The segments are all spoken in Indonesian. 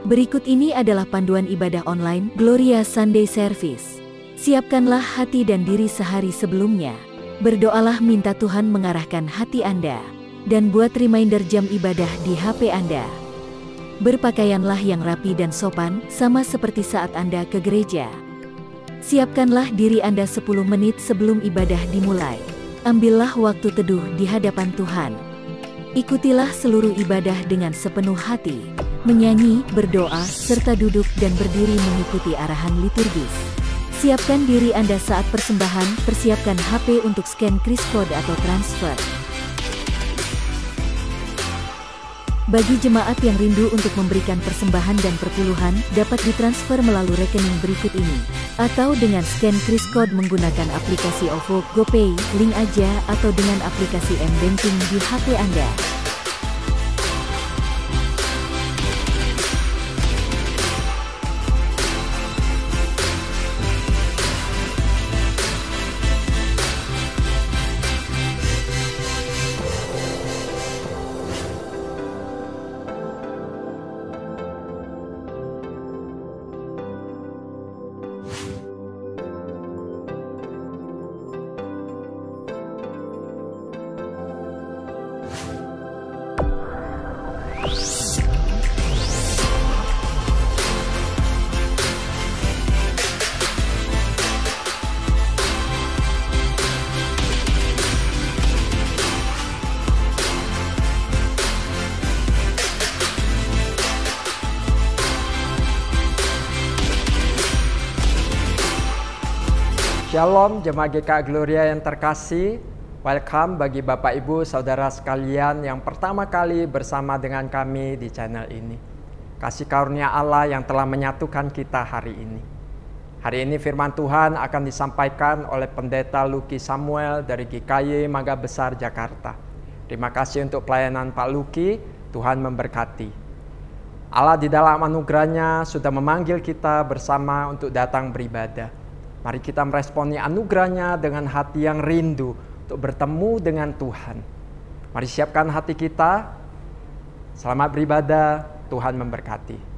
Berikut ini adalah panduan ibadah online Gloria Sunday Service. Siapkanlah hati dan diri sehari sebelumnya. Berdoalah minta Tuhan mengarahkan hati Anda. Dan buat reminder jam ibadah di HP Anda. Berpakaianlah yang rapi dan sopan, sama seperti saat Anda ke gereja. Siapkanlah diri Anda 10 menit sebelum ibadah dimulai. Ambillah waktu teduh di hadapan Tuhan. Ikutilah seluruh ibadah dengan sepenuh hati. Menyanyi, berdoa, serta duduk dan berdiri mengikuti arahan liturgis. Siapkan diri Anda saat persembahan, persiapkan HP untuk scan kris code atau transfer. Bagi jemaat yang rindu untuk memberikan persembahan dan perpuluhan, dapat ditransfer melalui rekening berikut ini. Atau dengan scan kris code menggunakan aplikasi OVO, GoPay, link aja, atau dengan aplikasi M-Banking di HP Anda. Shalom jemaat GKI Gloria yang terkasih, welcome bagi Bapak Ibu Saudara sekalian yang pertama kali bersama dengan kami di channel ini. Kasih karunia Allah yang telah menyatukan kita hari ini. Hari ini firman Tuhan akan disampaikan oleh Pendeta Lucky Samuel dari GKI Mangga Besar Jakarta. Terima kasih untuk pelayanan Pak Lucky, Tuhan memberkati. Allah di dalam anugerahnya sudah memanggil kita bersama untuk datang beribadah. Mari kita meresponi anugerahnya dengan hati yang rindu untuk bertemu dengan Tuhan. Mari siapkan hati kita. Selamat beribadah, Tuhan memberkati.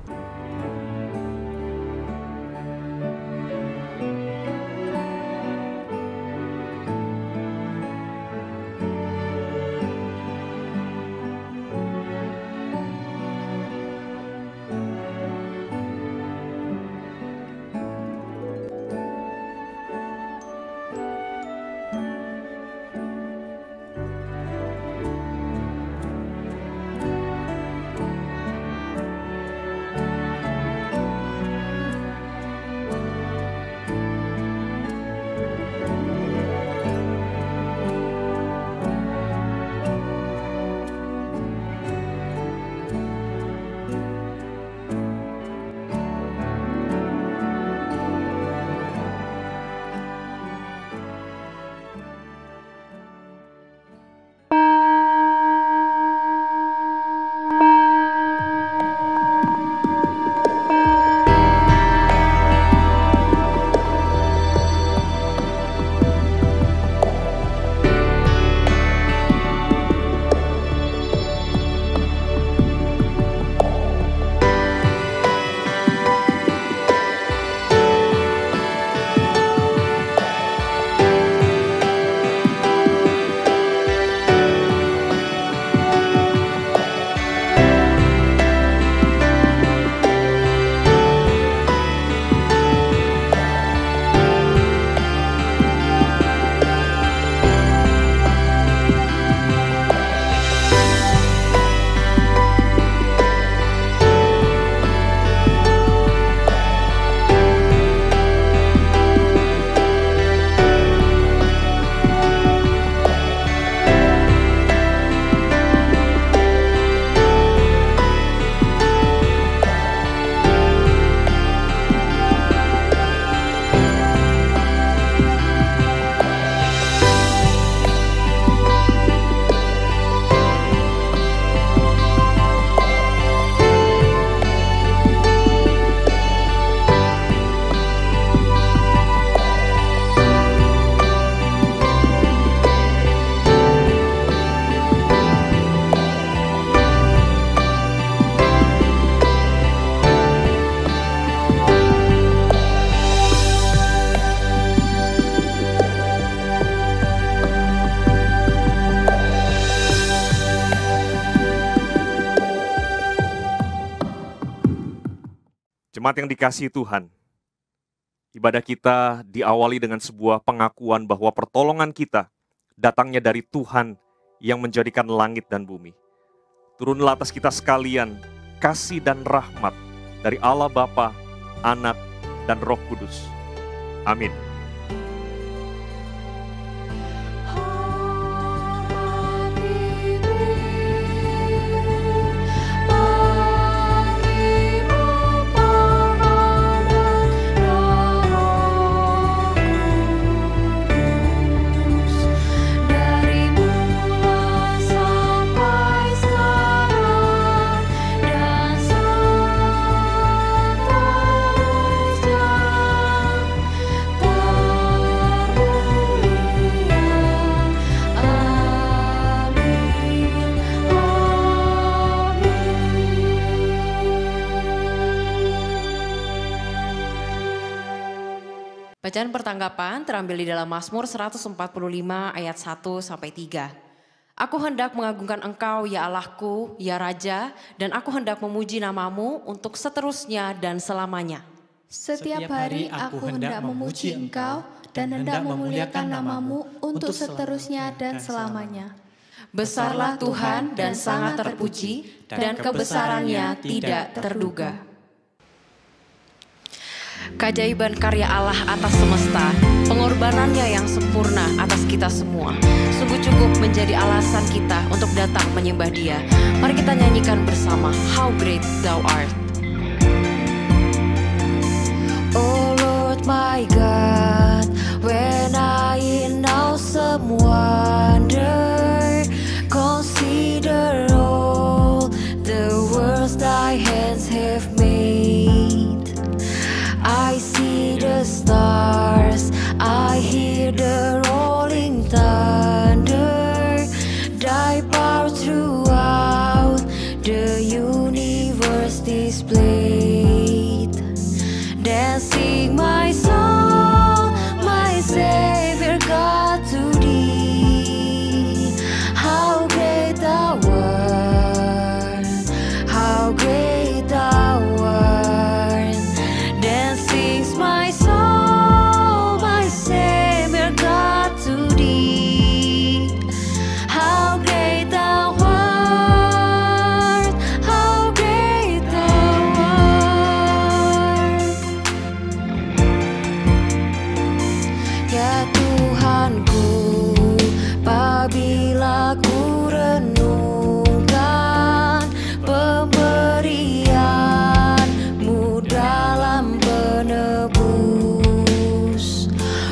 Jemaat yang dikasihi Tuhan, ibadah kita diawali dengan sebuah pengakuan bahwa pertolongan kita datangnya dari Tuhan yang menjadikan langit dan bumi. Turunlah atas kita sekalian kasih dan rahmat dari Allah Bapa, Anak, dan Roh Kudus. Amin. Bacaan pertanggapan terambil di dalam Mazmur 145 ayat 1-3. Aku hendak mengagungkan Engkau ya Allahku, ya Raja, dan aku hendak memuji namamu untuk seterusnya dan selamanya. Setiap hari aku hendak memuji Engkau dan hendak memuliakan namamu untuk seterusnya dan selamanya. Besarlah Tuhan dan sangat terpuji, dan kebesarannya tidak terduga. Keajaiban karya Allah atas semesta, pengorbanannya yang sempurna atas kita semua, sungguh cukup menjadi alasan kita untuk datang menyembah Dia. Mari kita nyanyikan bersama, How Great Thou Art. Oh Lord my God, when I in awesome wonder consider all the worlds Thy hands have made. I see the stars, I hear the rolling thunder, Thy power throughout the universe displayed. Dancing my soul, my Savior God, to Thee. How great Thou art, how great Thou art. Dancing my soul, my Savior God, to Thee. How great Thou art, how great Thou art. Ya Tuhanku, apabila ku renungkan pemberian-Mu dalam penebus,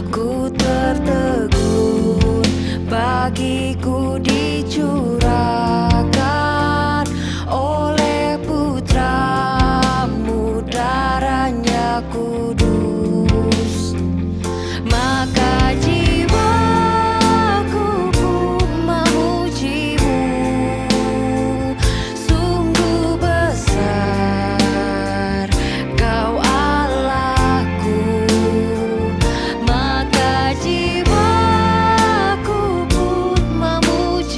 ku tertegun bagiku dicurahkan oleh Putra-Mu, darahnya kudus. Maka jiwaku pun memuji-Mu, sungguh besar Kau Allahku. Maka jiwaku pun memuji-Mu,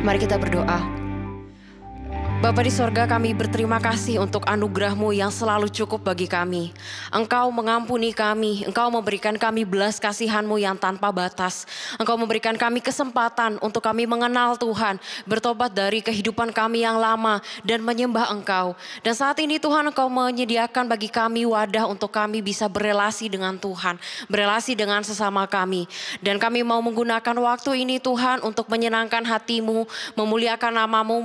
Mari kita berdoa. Bapa di sorga, kami berterima kasih untuk anugerah-Mu yang selalu cukup bagi kami. Engkau mengampuni kami, Engkau memberikan kami belas kasihan-Mu yang tanpa batas. Engkau memberikan kami kesempatan untuk kami mengenal Tuhan, bertobat dari kehidupan kami yang lama dan menyembah Engkau. Dan saat ini Tuhan, Engkau menyediakan bagi kami wadah untuk kami bisa berelasi dengan Tuhan, berelasi dengan sesama kami. Dan kami mau menggunakan waktu ini Tuhan untuk menyenangkan hati-Mu, memuliakan nama-Mu,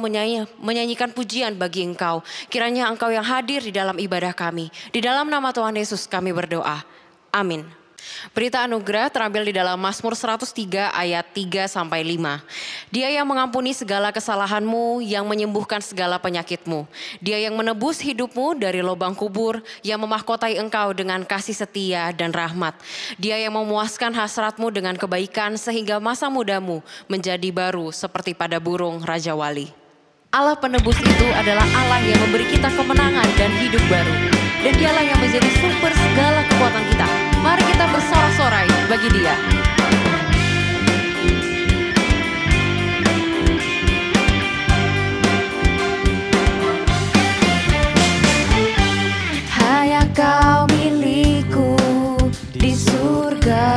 menyanyikan pujian bagi Engkau. Kiranya Engkau yang hadir di dalam ibadah kami. Di dalam nama Tuhan Yesus kami berdoa. Amin. Berita anugerah terambil di dalam Mazmur 103 ayat 3-5. Dia yang mengampuni segala kesalahanmu, yang menyembuhkan segala penyakitmu. Dia yang menebus hidupmu dari lubang kubur, yang memahkotai engkau dengan kasih setia dan rahmat. Dia yang memuaskan hasratmu dengan kebaikan sehingga masa mudamu menjadi baru seperti pada burung Raja Wali. Allah penebus itu adalah Allah yang memberi kita kemenangan dan hidup baru. Dan dialah yang menjadi sumber segala kekuatan kita. Mari kita bersorak-sorai bagi Dia. Hanya Kau milikku di surga,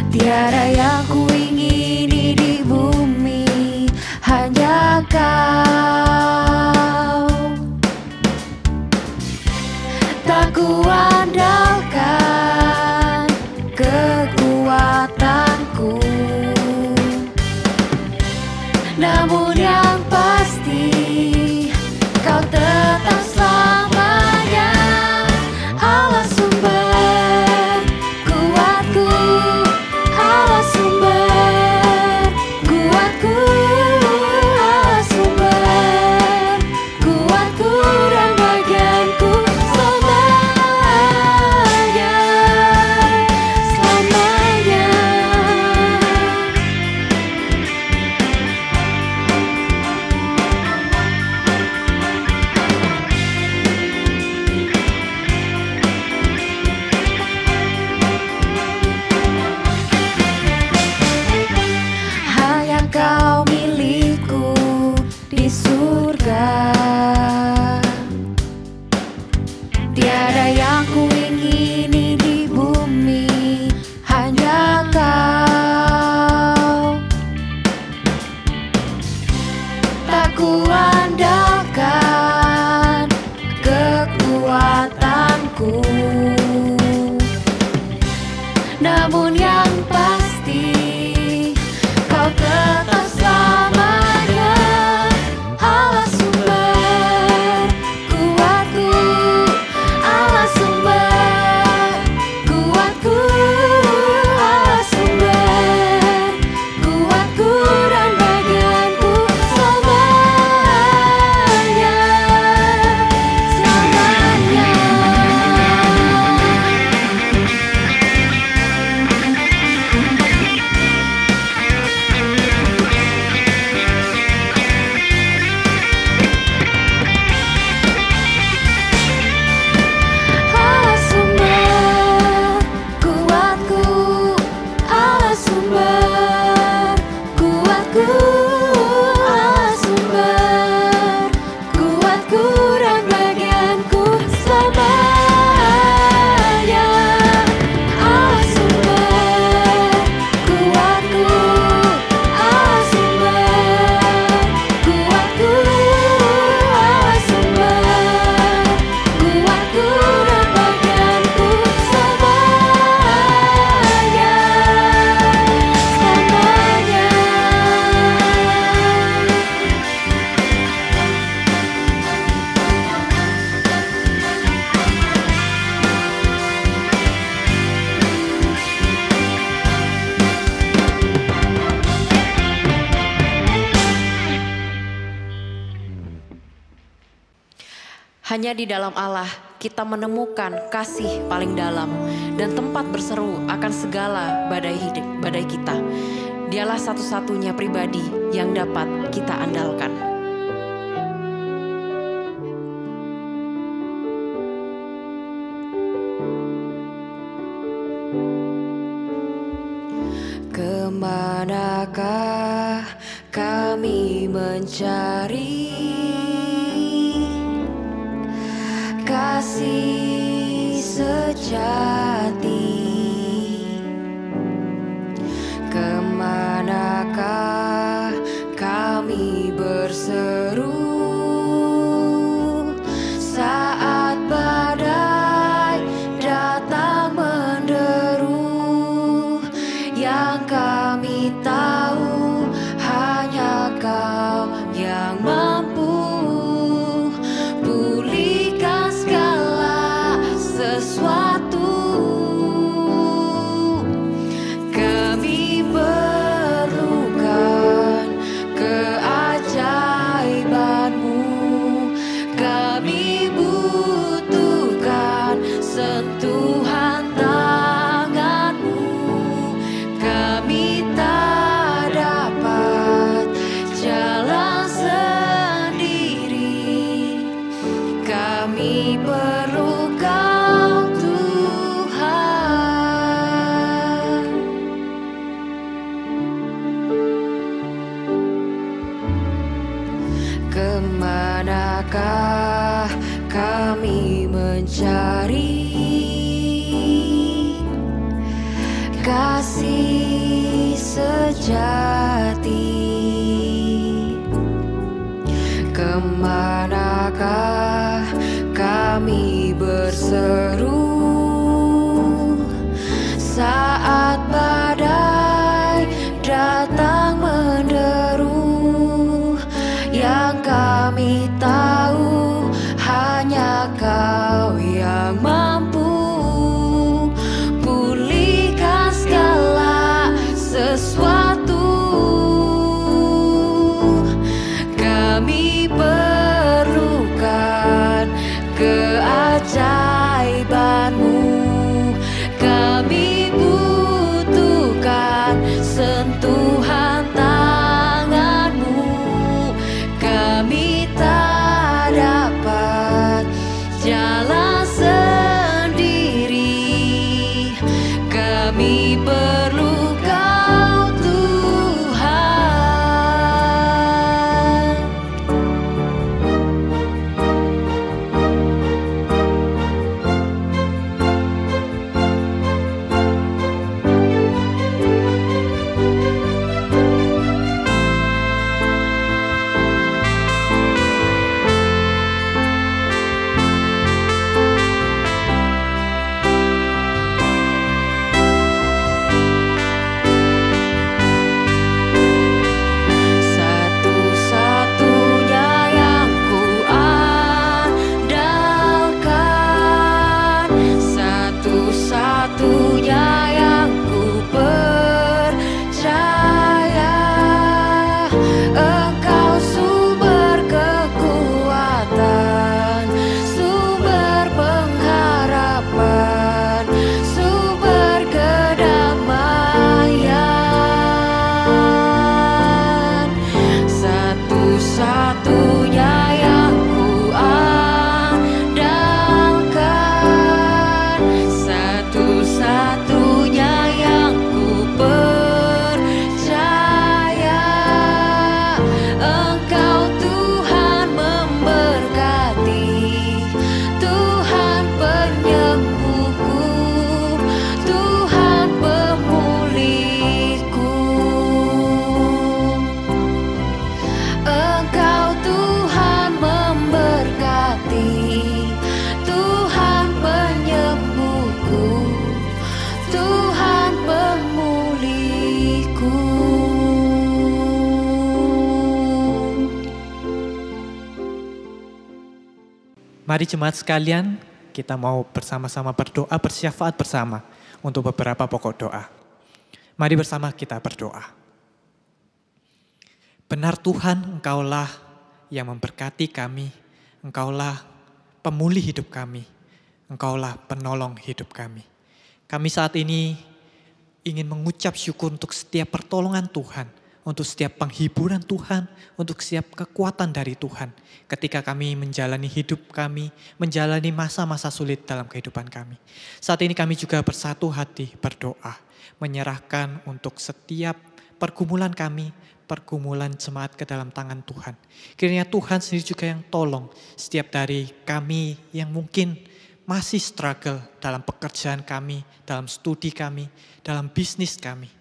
tiada yang ku ingini di bumi, hanya Kau. Tak ku andalkan kekuatanku, namun yang pasti Kau tetap selamanya Allah sumber kuatku, Allah sumber kuatku, Allah sumber kuatku dan bagianku selamanya, selamanya. Hanya Kau milikku di surga, tiada yang ku ingini di bumi, hanya Kau. Tak ku andalkan kekuatanku, namun yang pasti Kau tetap selamanya Allah sumber kuatku, Allah sumber kuatku, Allah sumber kuatku dan bagianku selamanya, selamanya. Allah sumber kuatku, Allah sumber kuatku, Allah sumber kuatku dan bagianku selamanya. Allah sumber kuatku, Allah sumber kuatku, Allah sumber kuatku dan bagianku selamanya, selamanya. Hanya di dalam Allah kita menemukan kasih paling dalam dan tempat berseru akan segala badai kita. Dialah satu-satunya pribadi yang dapat kita andalkan. Kembali Kemanakah kami mencari kasih sejati? Kemanakah kami berseru saat badai datang menderu? Yang kami tahu hanya Kau yang mampu pulihkan segala sesuatu. Kami perlukan keajaiban-Mu, kami butuhkan sentuhan tangan-Mu. Kami tak dapat jalan sendiri, kami perlu Kau Tuhan. Kemanakah kami mencari kasih sejati? Kemanakah kami berseru saat badai datang menderu? Yang kami tahu hanya Kau yang mampu pulihkan segala sesuatu. Kami perlukan keajaiban-Mu, kami butuhkan sentuhan tangan-Mu. Kami tak dapat jalan sendiri, kami perlu Kau Tuhan. Satu-satunya yang ku andalkan, satu-satunya yang ku percaya, Engkau sumber kekuatan, sumber pengharapan, sumber kedamaian. Satu-satunya yang ku andalkan, satu-satunya yang ku percaya, Engkau Tuhan memberkati, Tuhan penyembuhku, Tuhan pemulihku. Engkau Tuhan memberkati, Tuhan penyembuhku, Tuhan pemulihku. Mari jemaat sekalian, kita mau bersama-sama berdoa, bersyafaat bersama untuk beberapa pokok doa. Mari bersama kita berdoa. Benar Tuhan, Engkaulah yang memberkati kami, Engkaulah pemulih hidup kami, Engkaulah penolong hidup kami. Kami saat ini ingin mengucap syukur untuk setiap pertolongan Tuhan, untuk setiap penghiburan Tuhan, untuk setiap kekuatan dari Tuhan. Ketika kami menjalani hidup kami, menjalani masa-masa sulit dalam kehidupan kami. Saat ini kami juga bersatu hati berdoa, menyerahkan untuk setiap pergumulan kami, pergumulan jemaat ke dalam tangan Tuhan. Kiranya Tuhan sendiri juga yang tolong setiap dari kami yang mungkin masih struggle dalam pekerjaan kami, dalam studi kami, dalam bisnis kami.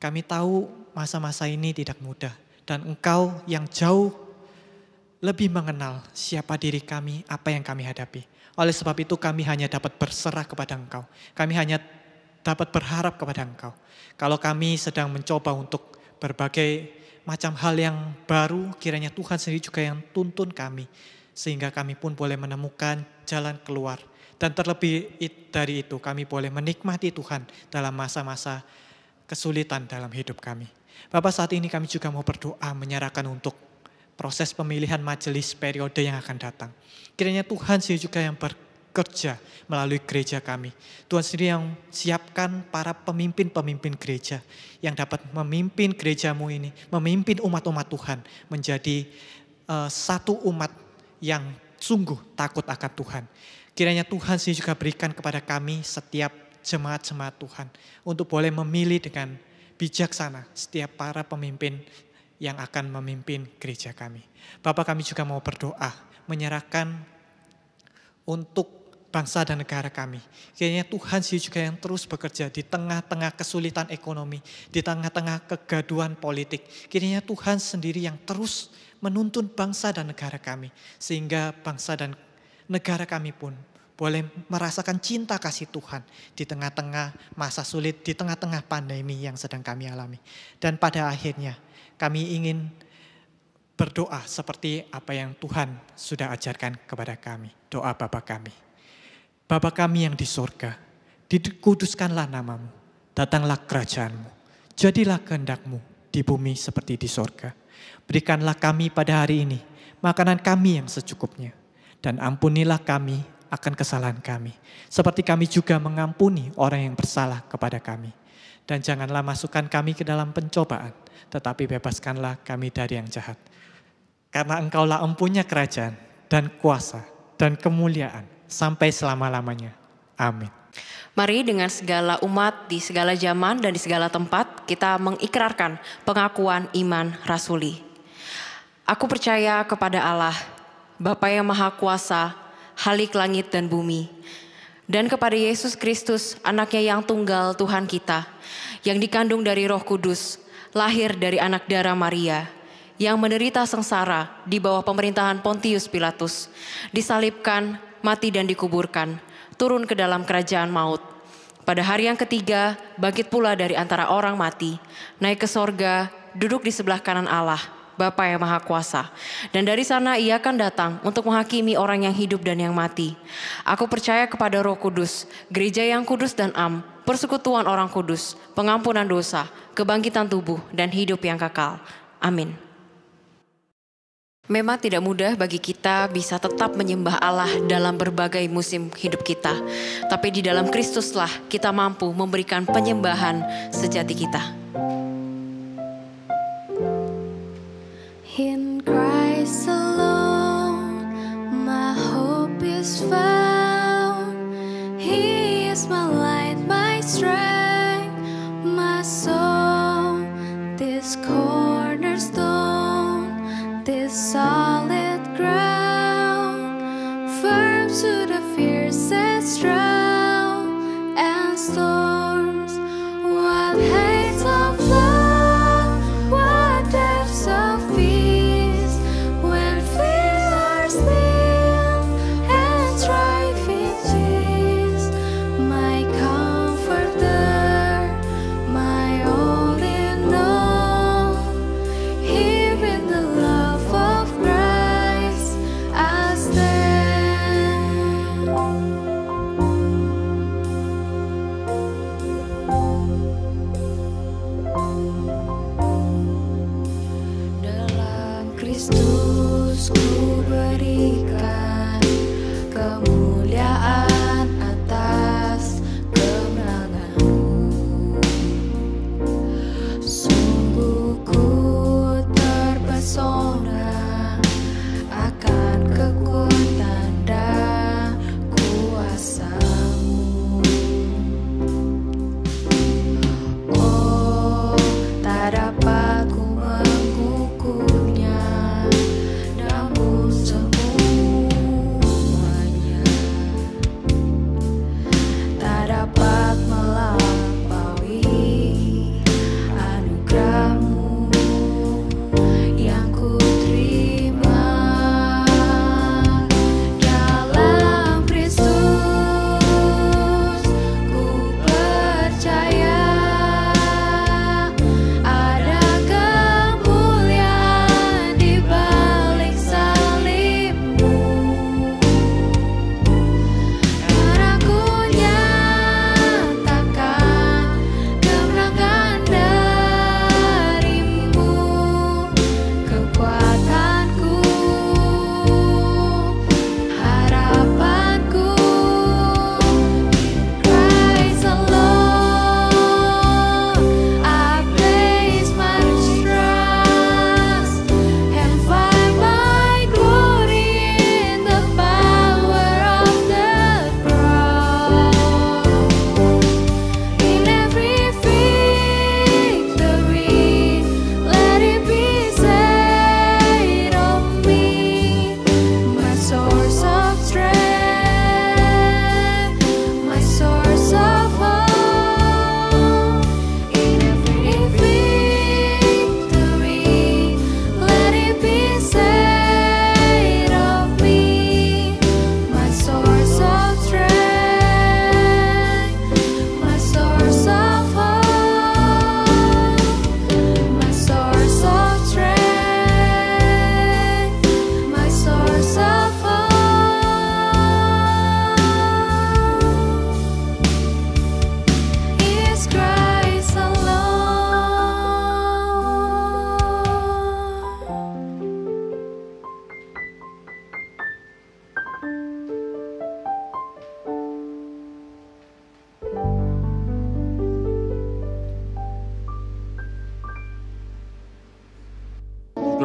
Kami tahu masa-masa ini tidak mudah dan Engkau yang jauh lebih mengenal siapa diri kami, apa yang kami hadapi. Oleh sebab itu kami hanya dapat berserah kepada Engkau. Kami hanya dapat berharap kepada Engkau. Kalau kami sedang mencoba untuk berbagai macam hal yang baru, kiranya Tuhan sendiri juga yang tuntun kami. Sehingga kami pun boleh menemukan jalan keluar. Dan terlebih dari itu kami boleh menikmati Tuhan dalam masa-masa kesulitan dalam hidup kami. Bapak, saat ini kami juga mau berdoa menyerahkan untuk proses pemilihan majelis periode yang akan datang. Kiranya Tuhan sendiri juga yang bekerja melalui gereja kami. Tuhan sendiri yang siapkan para pemimpin-pemimpin gereja yang dapat memimpin gerejamu ini, memimpin umat-umat Tuhan menjadi satu umat yang sungguh takut akan Tuhan. Kiranya Tuhan sendiri juga berikan kepada kami setiap jemaat-jemaat Tuhan untuk boleh memilih dengan bijaksana setiap para pemimpin yang akan memimpin gereja kami. Bapak, kami juga mau berdoa menyerahkan untuk bangsa dan negara kami. Kiranya Tuhan sendiri juga yang terus bekerja di tengah-tengah kesulitan ekonomi, di tengah-tengah kegaduhan politik. Kiranya Tuhan sendiri yang terus menuntun bangsa dan negara kami, sehingga bangsa dan negara kami pun boleh merasakan cinta kasih Tuhan di tengah-tengah masa sulit, di tengah-tengah pandemi yang sedang kami alami. Dan pada akhirnya kami ingin berdoa seperti apa yang Tuhan sudah ajarkan kepada kami. Doa Bapa kami. Bapa kami yang di sorga, dikuduskanlah namamu, datanglah kerajaanmu, jadilah kehendak-Mu di bumi seperti di sorga. Berikanlah kami pada hari ini makanan kami yang secukupnya, dan ampunilah kami akan kesalahan kami, seperti kami juga mengampuni orang yang bersalah kepada kami. Dan janganlah masukkan kami ke dalam pencobaan, tetapi bebaskanlah kami dari yang jahat. Karena Engkaulah empunya kerajaan dan kuasa dan kemuliaan sampai selama-lamanya. Amin. Mari dengan segala umat di segala zaman dan di segala tempat kita mengikrarkan pengakuan iman rasuli. Aku percaya kepada Allah, Bapa yang Maha Kuasa, Halik langit dan bumi, dan kepada Yesus Kristus, anaknya yang tunggal Tuhan kita, yang dikandung dari Roh Kudus, lahir dari anak darah Maria, yang menderita sengsara di bawah pemerintahan Pontius Pilatus, disalibkan, mati dan dikuburkan, turun ke dalam kerajaan maut. Pada hari yang ketiga, bangkit pula dari antara orang mati, naik ke sorga, duduk di sebelah kanan Allah, Bapa yang Maha Kuasa. Dan dari sana Ia akan datang untuk menghakimi orang yang hidup dan yang mati. Aku percaya kepada Roh Kudus, gereja yang kudus dan am, persekutuan orang kudus, pengampunan dosa, kebangkitan tubuh, dan hidup yang kekal. Amin. Memang tidak mudah bagi kita bisa tetap menyembah Allah dalam berbagai musim hidup kita. Tapi di dalam Kristuslah kita mampu memberikan penyembahan sejati kita. In Christ alone, my hope is found. He is my light, my strength, my soul. This cornerstone, this solid ground, firm to the fiercest drought and storms. What heights of love, what depths of peace, when fears are still and strife is ceased. My comforter, my all in all, here in the love of Christ I stand.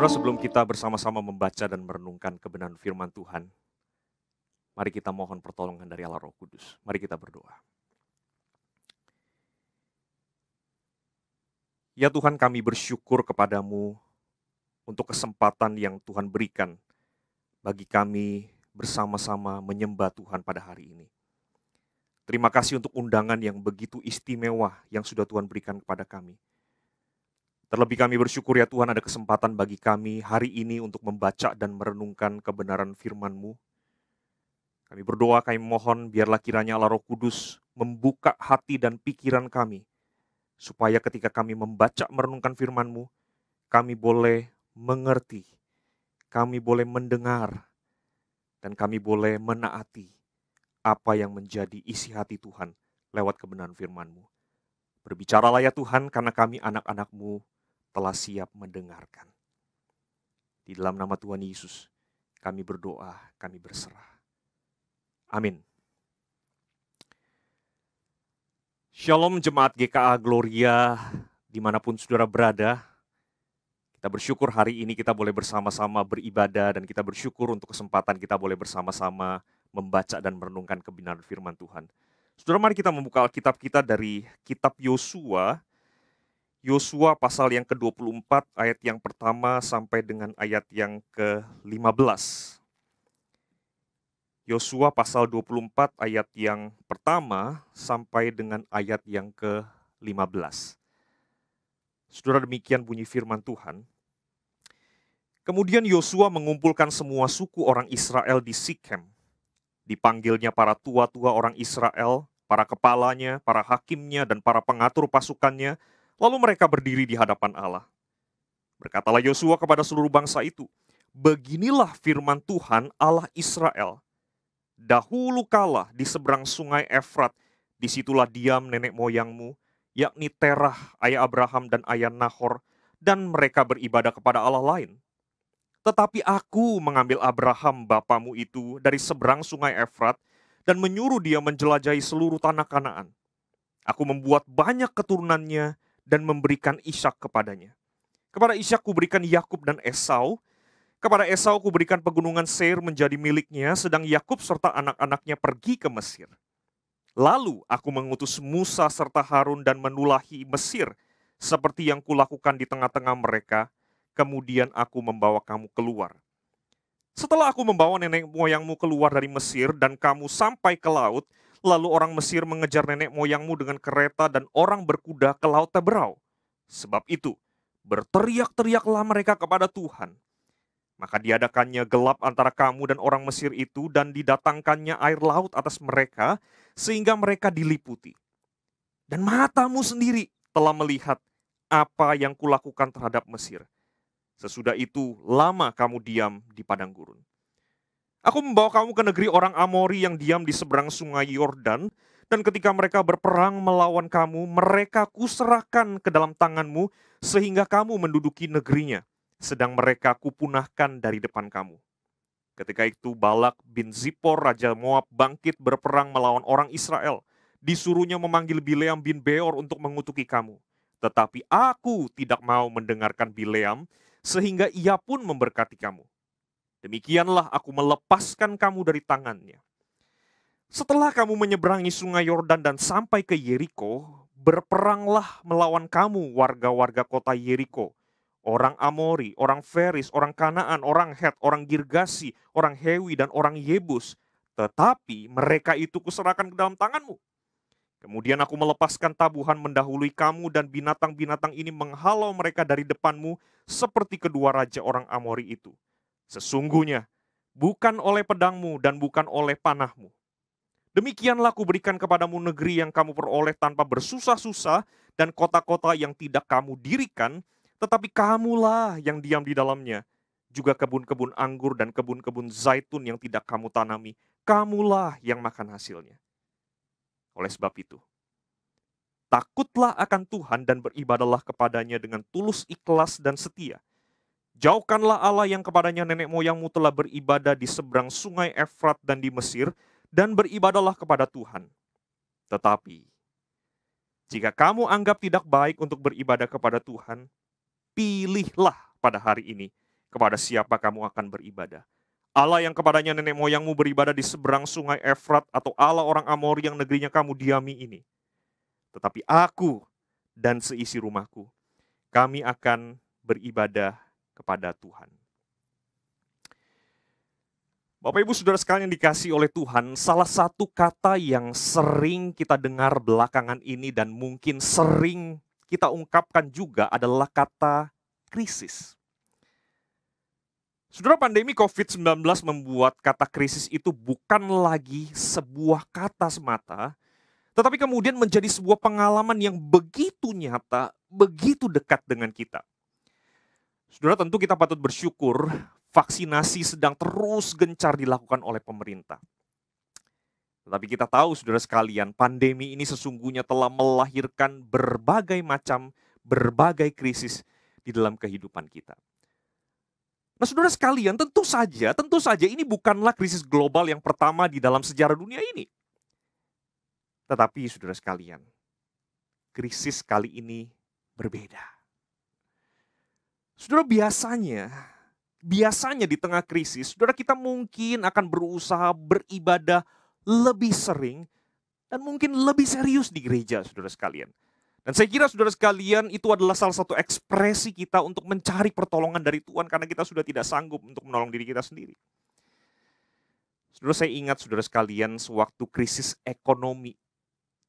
Saudara, sebelum kita bersama-sama membaca dan merenungkan kebenaran firman Tuhan, mari kita mohon pertolongan dari Allah Roh Kudus. Mari kita berdoa. Ya Tuhan, kami bersyukur kepadamu untuk kesempatan yang Tuhan berikan bagi kami bersama-sama menyembah Tuhan pada hari ini. Terima kasih untuk undangan yang begitu istimewa yang sudah Tuhan berikan kepada kami. Terlebih kami bersyukur ya Tuhan, ada kesempatan bagi kami hari ini untuk membaca dan merenungkan kebenaran firman-Mu. Kami berdoa, kami mohon biarlah kiranya Allah Roh Kudus membuka hati dan pikiran kami, supaya ketika kami membaca merenungkan firman-Mu, kami boleh mengerti, kami boleh mendengar, dan kami boleh menaati apa yang menjadi isi hati Tuhan lewat kebenaran firman-Mu. Berbicaralah ya Tuhan, karena kami anak-anak-Mu telah siap mendengarkan. Di dalam nama Tuhan Yesus, kami berdoa, kami berserah. Amin. Shalom Jemaat GKA Gloria, dimanapun saudara berada. Kita bersyukur hari ini kita boleh bersama-sama beribadah, dan kita bersyukur untuk kesempatan kita boleh bersama-sama membaca dan merenungkan kebenaran firman Tuhan. Saudara, mari kita membuka Alkitab kita dari kitab Yosua. Yosua pasal yang ke-24 ayat yang pertama sampai dengan ayat yang ke-15. Yosua pasal 24 ayat yang pertama sampai dengan ayat yang ke-15. Saudara, demikian bunyi firman Tuhan. Kemudian Yosua mengumpulkan semua suku orang Israel di Sikhem. Dipanggilnya para tua-tua orang Israel, para kepalanya, para hakimnya, dan para pengatur pasukannya. Lalu mereka berdiri di hadapan Allah. Berkatalah Yosua kepada seluruh bangsa itu, beginilah firman Tuhan Allah Israel. Dahulu kala di seberang sungai Efrat, disitulah diam nenek moyangmu, yakni Terah, ayah Abraham dan ayah Nahor, dan mereka beribadah kepada Allah lain. Tetapi aku mengambil Abraham bapamu itu dari seberang sungai Efrat, dan menyuruh dia menjelajahi seluruh tanah Kanaan. Aku membuat banyak keturunannya, dan memberikan Ishak kepadanya. Kepada Ishak kuberikan Yakub dan Esau. Kepada Esau kuberikan pegunungan Seir menjadi miliknya, sedang Yakub serta anak-anaknya pergi ke Mesir. Lalu aku mengutus Musa serta Harun dan menulahi Mesir, seperti yang kulakukan di tengah-tengah mereka. Kemudian aku membawa kamu keluar. Setelah aku membawa nenek moyangmu keluar dari Mesir dan kamu sampai ke laut, lalu orang Mesir mengejar nenek moyangmu dengan kereta dan orang berkuda ke laut Teberau. Sebab itu, berteriak-teriaklah mereka kepada Tuhan. Maka diadakannya gelap antara kamu dan orang Mesir itu, dan didatangkannya air laut atas mereka, sehingga mereka diliputi. Dan matamu sendiri telah melihat apa yang kulakukan terhadap Mesir. Sesudah itu, lama kamu diam di padang gurun. Aku membawa kamu ke negeri orang Amori yang diam di seberang sungai Yordan, dan ketika mereka berperang melawan kamu, mereka kuserahkan ke dalam tanganmu, sehingga kamu menduduki negerinya, sedang mereka kupunahkan dari depan kamu. Ketika itu Balak bin Zippor, raja Moab, bangkit berperang melawan orang Israel. Disuruhnya memanggil Bileam bin Beor untuk mengutuki kamu. Tetapi aku tidak mau mendengarkan Bileam, sehingga ia pun memberkati kamu. Demikianlah aku melepaskan kamu dari tangannya. Setelah kamu menyeberangi sungai Yordan dan sampai ke Yeriko, berperanglah melawan kamu warga-warga kota Yeriko. Orang Amori, orang Feris, orang Kanaan, orang Het, orang Girgasi, orang Hewi, dan orang Yebus. Tetapi mereka itu kuserahkan ke dalam tanganmu. Kemudian aku melepaskan tabuhan mendahului kamu, dan binatang-binatang ini menghalau mereka dari depanmu, seperti kedua raja orang Amori itu. Sesungguhnya, bukan oleh pedangmu dan bukan oleh panahmu. Demikianlah kuberikan kepadamu negeri yang kamu peroleh tanpa bersusah-susah, dan kota-kota yang tidak kamu dirikan, tetapi kamulah yang diam di dalamnya. Juga kebun-kebun anggur dan kebun-kebun zaitun yang tidak kamu tanami, kamulah yang makan hasilnya. Oleh sebab itu, takutlah akan Tuhan dan beribadahlah kepadanya dengan tulus, ikhlas, dan setia. Jauhkanlah Allah yang kepadanya nenek moyangmu telah beribadah di seberang sungai Efrat dan di Mesir, dan beribadahlah kepada Tuhan. Tetapi, jika kamu anggap tidak baik untuk beribadah kepada Tuhan, pilihlah pada hari ini kepada siapa kamu akan beribadah. Allah yang kepadanya nenek moyangmu beribadah di seberang sungai Efrat, atau Allah orang Amori yang negerinya kamu diami ini. Tetapi aku dan seisi rumahku, kami akan beribadah kepada Tuhan. Bapak Ibu Saudara sekalian yang dikasihi oleh Tuhan, salah satu kata yang sering kita dengar belakangan ini dan mungkin sering kita ungkapkan juga adalah kata krisis. Saudara, pandemi COVID-19 membuat kata krisis itu bukan lagi sebuah kata semata, tetapi kemudian menjadi sebuah pengalaman yang begitu nyata, begitu dekat dengan kita. Saudara, tentu kita patut bersyukur vaksinasi sedang terus gencar dilakukan oleh pemerintah. Tetapi kita tahu, saudara sekalian, pandemi ini sesungguhnya telah melahirkan berbagai krisis di dalam kehidupan kita. Nah, saudara sekalian, tentu saja ini bukanlah krisis global yang pertama di dalam sejarah dunia ini. Tetapi, saudara sekalian, krisis kali ini berbeda. Saudara, biasanya di tengah krisis, saudara, kita mungkin akan berusaha beribadah lebih sering dan mungkin lebih serius di gereja, saudara sekalian. Dan saya kira, saudara sekalian, itu adalah salah satu ekspresi kita untuk mencari pertolongan dari Tuhan karena kita sudah tidak sanggup untuk menolong diri kita sendiri. Saudara, saya ingat, saudara sekalian, sewaktu krisis ekonomi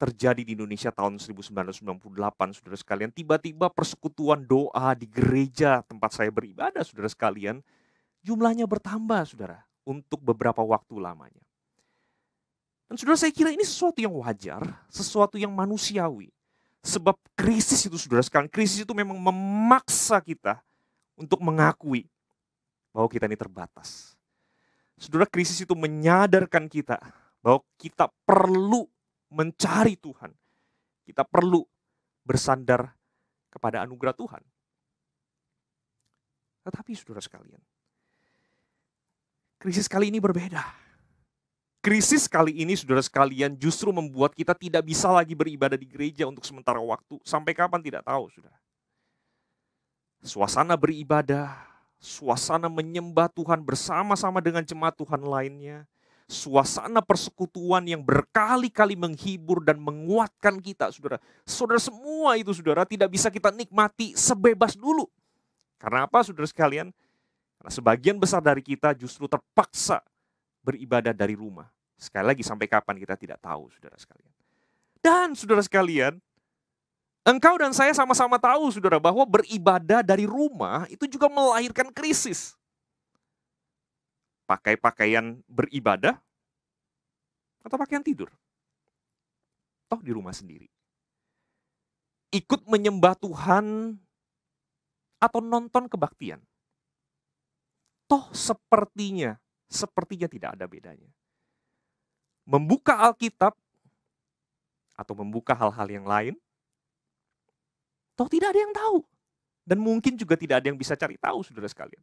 terjadi di Indonesia tahun 1998, saudara sekalian, tiba-tiba persekutuan doa di gereja tempat saya beribadah, saudara sekalian, jumlahnya bertambah, saudara, untuk beberapa waktu lamanya. Dan saudara, saya kira ini sesuatu yang wajar, sesuatu yang manusiawi. Sebab krisis itu, saudara sekalian, krisis itu memang memaksa kita untuk mengakui bahwa kita ini terbatas. Saudara, krisis itu menyadarkan kita bahwa kita perlu mencari Tuhan. Kita perlu bersandar kepada anugerah Tuhan. Tetapi saudara sekalian, krisis kali ini berbeda. Krisis kali ini, saudara sekalian, justru membuat kita tidak bisa lagi beribadah di gereja untuk sementara waktu. Sampai kapan tidak tahu, saudara. Suasana beribadah, suasana menyembah Tuhan bersama-sama dengan jemaat Tuhan lainnya, suasana persekutuan yang berkali-kali menghibur dan menguatkan kita, saudara. Saudara, semua itu, saudara, tidak bisa kita nikmati sebebas dulu. Karena apa, saudara sekalian? Karena sebagian besar dari kita justru terpaksa beribadah dari rumah. Sekali lagi, sampai kapan kita tidak tahu, saudara sekalian. Dan saudara sekalian, engkau dan saya sama-sama tahu, saudara, bahwa beribadah dari rumah itu juga melahirkan krisis. Pakai pakaian beribadah atau pakaian tidur. Toh di rumah sendiri. Ikut menyembah Tuhan atau nonton kebaktian. Toh sepertinya tidak ada bedanya. Membuka Alkitab atau membuka hal-hal yang lain, toh tidak ada yang tahu. Dan mungkin juga tidak ada yang bisa cari tahu, saudara sekalian.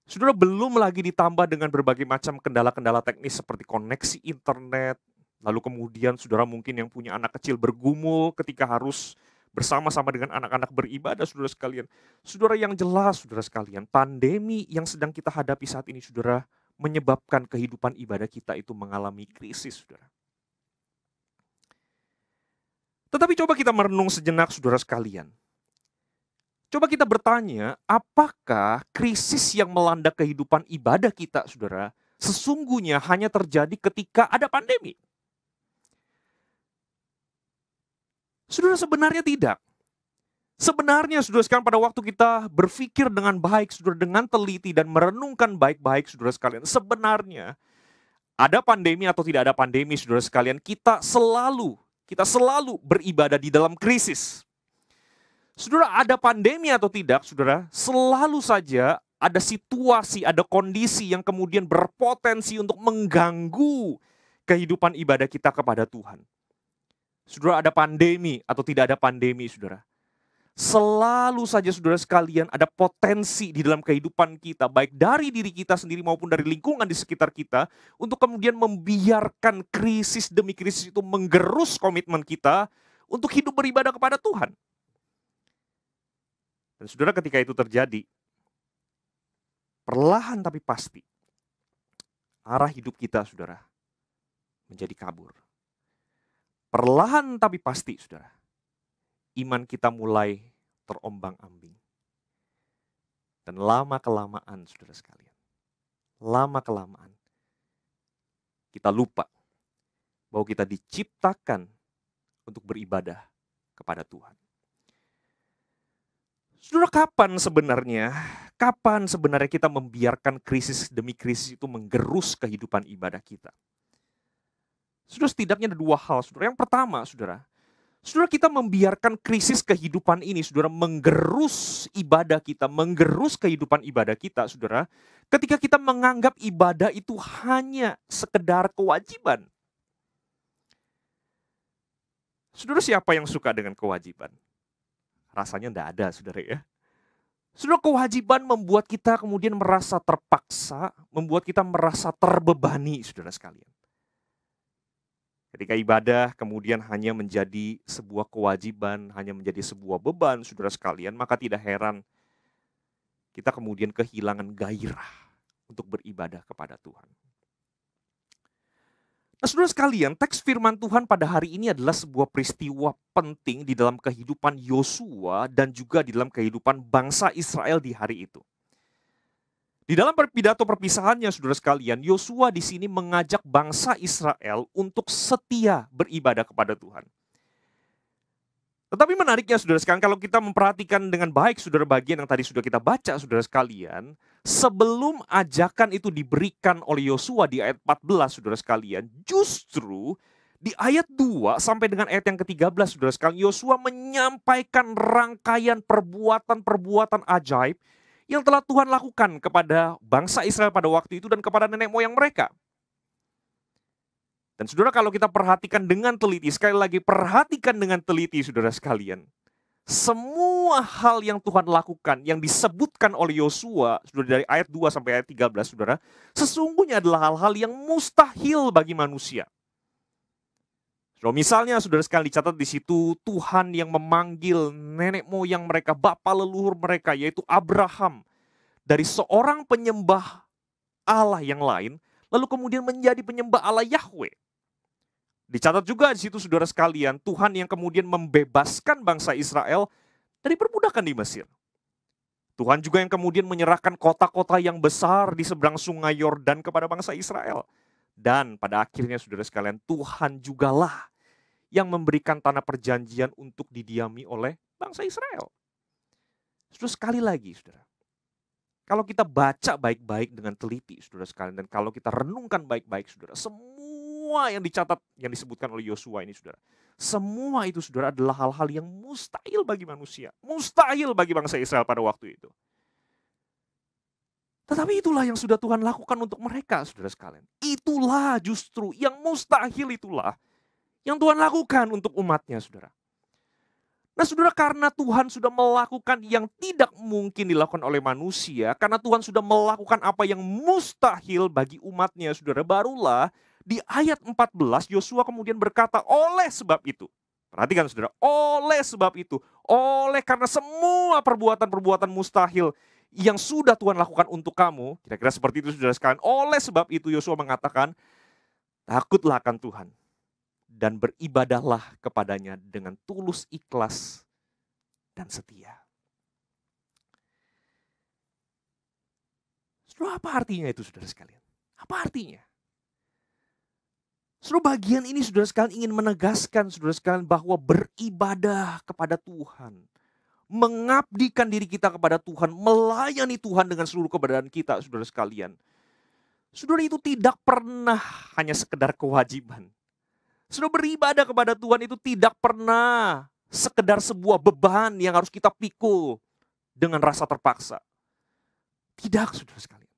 Saudara, belum lagi ditambah dengan berbagai macam kendala-kendala teknis seperti koneksi internet, lalu kemudian saudara mungkin yang punya anak kecil bergumul ketika harus bersama-sama dengan anak-anak beribadah, saudara sekalian. Saudara, yang jelas, saudara sekalian, pandemi yang sedang kita hadapi saat ini, saudara, menyebabkan kehidupan ibadah kita itu mengalami krisis, saudara. Tetapi coba kita merenung sejenak, saudara sekalian. Coba kita bertanya, apakah krisis yang melanda kehidupan ibadah kita, saudara, sesungguhnya hanya terjadi ketika ada pandemi? Saudara, sebenarnya tidak. Sebenarnya, saudara sekalian, pada waktu kita berpikir dengan baik, saudara, dengan teliti dan merenungkan baik-baik, saudara sekalian, sebenarnya ada pandemi atau tidak ada pandemi, saudara sekalian, kita selalu beribadah di dalam krisis. Saudara, ada pandemi atau tidak, saudara, selalu saja ada situasi, ada kondisi yang kemudian berpotensi untuk mengganggu kehidupan ibadah kita kepada Tuhan. Saudara, ada pandemi atau tidak ada pandemi, saudara. Selalu saja, saudara sekalian, ada potensi di dalam kehidupan kita, baik dari diri kita sendiri maupun dari lingkungan di sekitar kita, untuk kemudian membiarkan krisis demi krisis itu menggerus komitmen kita untuk hidup beribadah kepada Tuhan. Dan saudara, ketika itu terjadi, perlahan tapi pasti arah hidup kita, saudara, menjadi kabur. Perlahan tapi pasti, saudara, iman kita mulai terombang-ambing. Dan lama-kelamaan, saudara sekalian, lama-kelamaan, kita lupa bahwa kita diciptakan untuk beribadah kepada Tuhan. Saudara, kapan sebenarnya kita membiarkan krisis demi krisis itu menggerus kehidupan ibadah kita? Saudara, setidaknya ada dua hal, saudara. Yang pertama, saudara, kita membiarkan krisis kehidupan ini, saudara, menggerus ibadah kita, menggerus kehidupan ibadah kita, saudara, ketika kita menganggap ibadah itu hanya sekedar kewajiban. Saudara, siapa yang suka dengan kewajiban? Rasanya tidak ada, saudara ya. Saudara, kewajiban membuat kita kemudian merasa terpaksa, membuat kita merasa terbebani, saudara sekalian. Ketika ibadah kemudian hanya menjadi sebuah kewajiban, hanya menjadi sebuah beban, saudara sekalian, maka tidak heran kita kemudian kehilangan gairah untuk beribadah kepada Tuhan. Nah, saudara sekalian, teks firman Tuhan pada hari ini adalah sebuah peristiwa penting di dalam kehidupan Yosua dan juga di dalam kehidupan bangsa Israel di hari itu. Di dalam pidato perpisahannya, saudara sekalian, Yosua di sini mengajak bangsa Israel untuk setia beribadah kepada Tuhan. Tetapi menariknya, saudara sekalian, kalau kita memperhatikan dengan baik, saudara, bagian yang tadi sudah kita baca, saudara sekalian, sebelum ajakan itu diberikan oleh Yosua di ayat 14, saudara sekalian, justru di ayat 2 sampai dengan ayat yang ke-13, saudara sekalian, Yosua menyampaikan rangkaian perbuatan-perbuatan ajaib yang telah Tuhan lakukan kepada bangsa Israel pada waktu itu dan kepada nenek moyang mereka. Dan saudara, kalau kita perhatikan dengan teliti, sekali lagi perhatikan dengan teliti, saudara sekalian, semua hal yang Tuhan lakukan, yang disebutkan oleh Yosua, saudara, dari ayat 2 sampai ayat 13, saudara, sesungguhnya adalah hal-hal yang mustahil bagi manusia. Saudara, misalnya, saudara sekalian, dicatat di situ Tuhan yang memanggil nenek moyang mereka, bapa leluhur mereka, yaitu Abraham, dari seorang penyembah Allah yang lain, lalu kemudian menjadi penyembah Allah Yahweh. Dicatat juga di situ, saudara sekalian, Tuhan yang kemudian membebaskan bangsa Israel dari perbudakan di Mesir. Tuhan juga yang kemudian menyerahkan kota-kota yang besar di seberang sungai Yordan kepada bangsa Israel. Dan pada akhirnya, saudara sekalian, Tuhan jugalah yang memberikan tanah perjanjian untuk didiami oleh bangsa Israel. Saudara, sekali lagi, saudara, kalau kita baca baik-baik dengan teliti, saudara sekalian, dan kalau kita renungkan baik-baik, saudara, semua yang dicatat, yang disebutkan oleh Yosua ini, saudara, semua itu, saudara, adalah hal-hal yang mustahil bagi manusia, mustahil bagi bangsa Israel pada waktu itu. Tetapi itulah yang sudah Tuhan lakukan untuk mereka, saudara sekalian. Itulah justru yang mustahil, itulah yang Tuhan lakukan untuk umatnya, saudara. Nah, saudara, karena Tuhan sudah melakukan yang tidak mungkin dilakukan oleh manusia, karena Tuhan sudah melakukan apa yang mustahil bagi umatnya, saudara, barulah di ayat 14 Yosua kemudian berkata, oleh sebab itu. Perhatikan, saudara, oleh sebab itu, oleh karena semua perbuatan-perbuatan mustahil yang sudah Tuhan lakukan untuk kamu, kira-kira seperti itu, saudara sekalian. Oleh sebab itu Yosua mengatakan, takutlah akan Tuhan dan beribadahlah kepadanya dengan tulus, ikhlas, dan setia. Saudara, apa artinya itu, saudara sekalian? Apa artinya? Saudara, bagian ini, saudara sekalian, ingin menegaskan, saudara sekalian, bahwa beribadah kepada Tuhan, mengabdikan diri kita kepada Tuhan, melayani Tuhan dengan seluruh keberadaan kita, saudara sekalian. Saudara, itu tidak pernah hanya sekedar kewajiban. Saudara, beribadah kepada Tuhan itu tidak pernah sekedar sebuah beban yang harus kita pikul dengan rasa terpaksa. Tidak, saudara sekalian.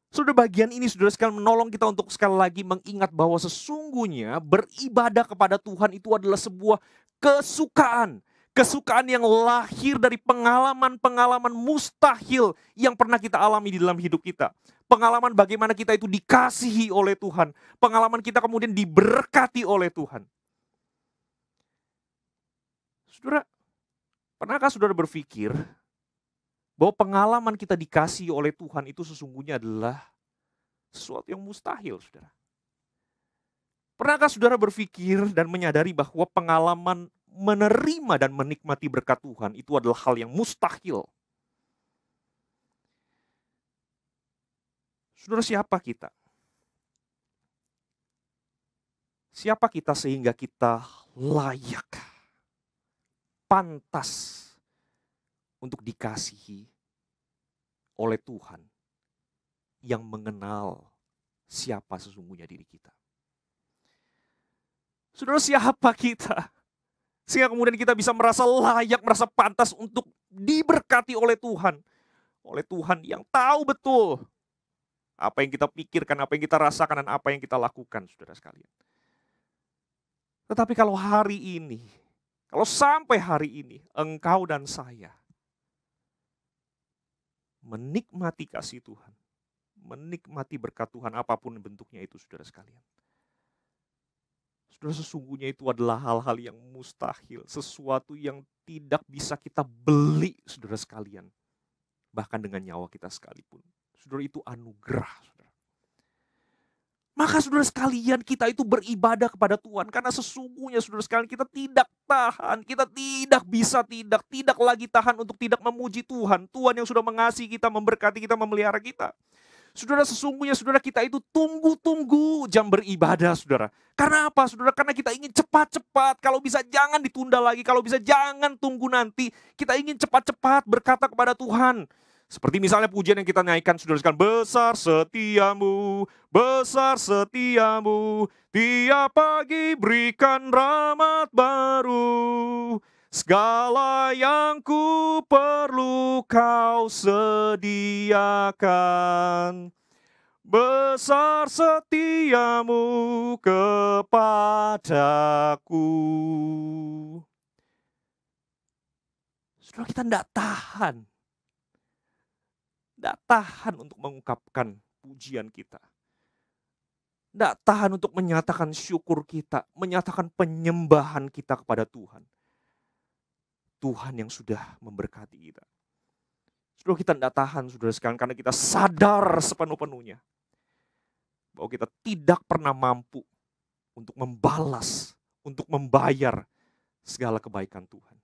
Saudara, bagian ini, saudara sekalian, menolong kita untuk sekali lagi mengingat bahwa sesungguhnya beribadah kepada Tuhan itu adalah sebuah kesukaan. Kesukaan yang lahir dari pengalaman-pengalaman mustahil yang pernah kita alami di dalam hidup kita. Pengalaman bagaimana kita itu dikasihi oleh Tuhan. Pengalaman kita kemudian diberkati oleh Tuhan. Saudara, pernahkah saudara berpikir bahwa pengalaman kita dikasihi oleh Tuhan itu sesungguhnya adalah sesuatu yang mustahil, saudara. Pernahkah saudara berpikir dan menyadari bahwa pengalaman menerima dan menikmati berkat Tuhan itu adalah hal yang mustahil? Saudara, siapa kita? Siapa kita sehingga kita layak, pantas untuk dikasihi oleh Tuhan yang mengenal siapa sesungguhnya diri kita? Saudara, siapa kita? Sehingga kemudian kita bisa merasa layak, merasa pantas untuk diberkati oleh Tuhan. Oleh Tuhan yang tahu betul apa yang kita pikirkan, apa yang kita rasakan, dan apa yang kita lakukan, saudara sekalian. Tetapi kalau hari ini, kalau sampai hari ini, engkau dan saya menikmati kasih Tuhan, menikmati berkat Tuhan apapun bentuknya itu, saudara sekalian. Saudara, sesungguhnya itu adalah hal-hal yang mustahil, sesuatu yang tidak bisa kita beli, saudara sekalian. Bahkan dengan nyawa kita sekalipun. Saudara, itu anugerah, saudara. Maka saudara sekalian, kita itu beribadah kepada Tuhan. Karena sesungguhnya saudara sekalian, kita tidak tahan, kita tidak bisa tidak lagi tahan untuk tidak memuji Tuhan. Tuhan yang sudah mengasihi kita, memberkati kita, memelihara kita. Saudara, sesungguhnya saudara, kita itu tunggu-tunggu jam beribadah, saudara. Karena apa, saudara? Karena kita ingin cepat-cepat, kalau bisa jangan ditunda lagi, kalau bisa jangan tunggu nanti. Kita ingin cepat-cepat berkata kepada Tuhan. Seperti misalnya pujian yang kita naikkan, saudara sekalian, besar setiamu, tiap pagi berikan rahmat baru. Segala yang ku perlu kau sediakan. Besar setiamu kepadaku. Saudara, kita tidak tahan. Tidak tahan untuk mengungkapkan pujian kita. Tidak tahan untuk menyatakan syukur kita, menyatakan penyembahan kita kepada Tuhan. Tuhan yang sudah memberkati kita. Saudara, kita tidak tahan, saudara sekalian, karena kita sadar sepenuh-penuhnya bahwa kita tidak pernah mampu untuk membalas, untuk membayar segala kebaikan Tuhan.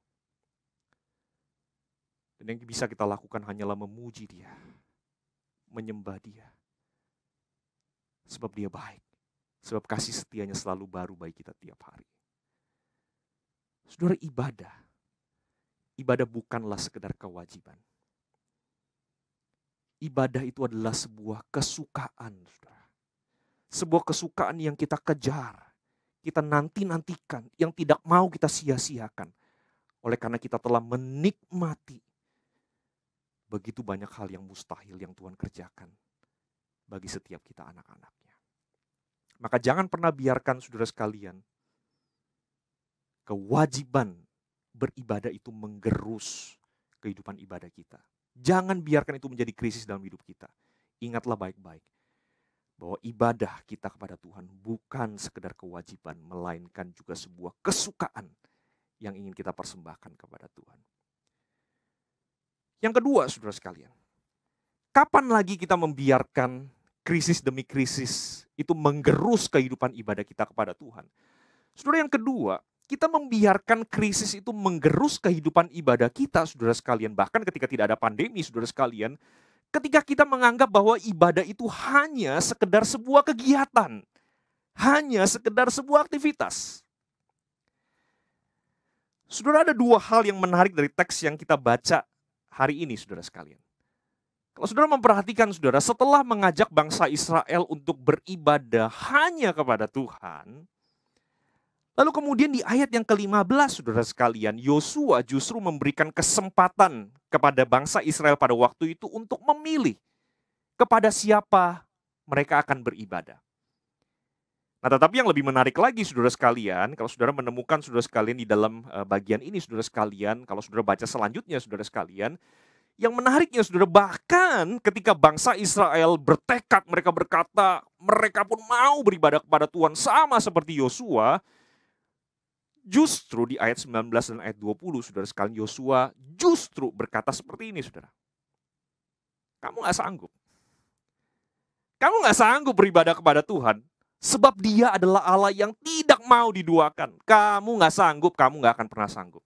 Dan yang bisa kita lakukan hanyalah memuji Dia, menyembah Dia. Sebab Dia baik, sebab kasih setianya selalu baru bagi kita tiap hari. Saudara, ibadah bukanlah sekedar kewajiban. Ibadah itu adalah sebuah kesukaan, saudara. Sebuah kesukaan yang kita kejar, kita nanti-nantikan, yang tidak mau kita sia-siakan. Oleh karena kita telah menikmati begitu banyak hal yang mustahil yang Tuhan kerjakan bagi setiap kita anak-anaknya. Maka jangan pernah biarkan, saudara sekalian, kewajiban beribadah itu menggerus kehidupan ibadah kita. Jangan biarkan itu menjadi krisis dalam hidup kita. Ingatlah baik-baik bahwa ibadah kita kepada Tuhan bukan sekedar kewajiban, melainkan juga sebuah kesukaan yang ingin kita persembahkan kepada Tuhan. Yang kedua, saudara sekalian, kapan lagi kita membiarkan krisis demi krisis itu menggerus kehidupan ibadah kita kepada Tuhan? Saudara, yang kedua, kita membiarkan krisis itu menggerus kehidupan ibadah kita, saudara sekalian. Bahkan ketika tidak ada pandemi, saudara sekalian, ketika kita menganggap bahwa ibadah itu hanya sekedar sebuah kegiatan, hanya sekedar sebuah aktivitas. Saudara, ada dua hal yang menarik dari teks yang kita baca hari ini, saudara sekalian. Kalau saudara memperhatikan, saudara, setelah mengajak bangsa Israel untuk beribadah hanya kepada Tuhan, lalu kemudian di ayat yang ke-15, saudara sekalian, Yosua justru memberikan kesempatan kepada bangsa Israel pada waktu itu untuk memilih kepada siapa mereka akan beribadah. Nah, tetapi yang lebih menarik lagi, saudara sekalian, kalau saudara menemukan, saudara sekalian, di dalam bagian ini, saudara sekalian, kalau saudara baca selanjutnya, saudara sekalian, yang menariknya, saudara, bahkan ketika bangsa Israel bertekad, mereka berkata, mereka pun mau beribadah kepada Tuhan sama seperti Yosua, justru di ayat 19 dan ayat 20, saudara sekalian, Yosua justru berkata seperti ini, saudara. Kamu nggak sanggup. Kamu nggak sanggup beribadah kepada Tuhan. Sebab dia adalah Allah yang tidak mau diduakan. Kamu nggak sanggup, kamu nggak akan pernah sanggup.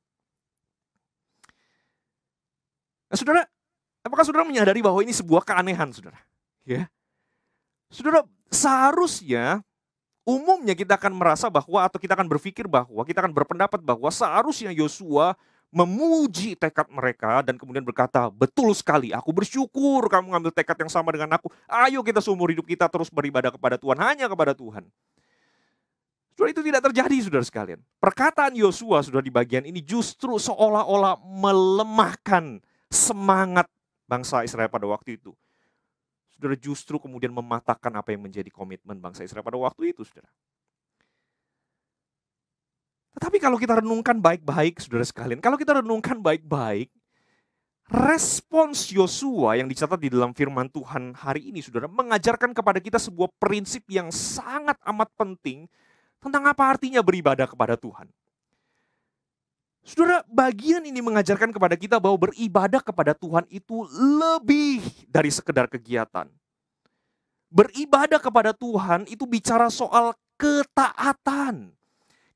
Nah, saudara, apakah saudara menyadari bahwa ini sebuah keanehan, saudara? Ya, saudara, seharusnya umumnya kita akan merasa bahwa, atau kita akan berpikir bahwa, kita akan berpendapat bahwa seharusnya Yosua memuji tekad mereka dan kemudian berkata, betul sekali, aku bersyukur kamu ngambil tekad yang sama dengan aku. Ayo kita seumur hidup kita terus beribadah kepada Tuhan, hanya kepada Tuhan. Saudara, itu tidak terjadi, saudara sekalian. Perkataan Yosua, saudara, di bagian ini justru seolah-olah melemahkan semangat bangsa Israel pada waktu itu. Saudara, justru kemudian mematahkan apa yang menjadi komitmen bangsa Israel pada waktu itu, saudara. Tetapi kalau kita renungkan baik-baik, saudara sekalian, kalau kita renungkan baik-baik, respons Yosua yang dicatat di dalam firman Tuhan hari ini, saudara, mengajarkan kepada kita sebuah prinsip yang sangat amat penting tentang apa artinya beribadah kepada Tuhan. Saudara, bagian ini mengajarkan kepada kita bahwa beribadah kepada Tuhan itu lebih dari sekedar kegiatan. Beribadah kepada Tuhan itu bicara soal ketaatan.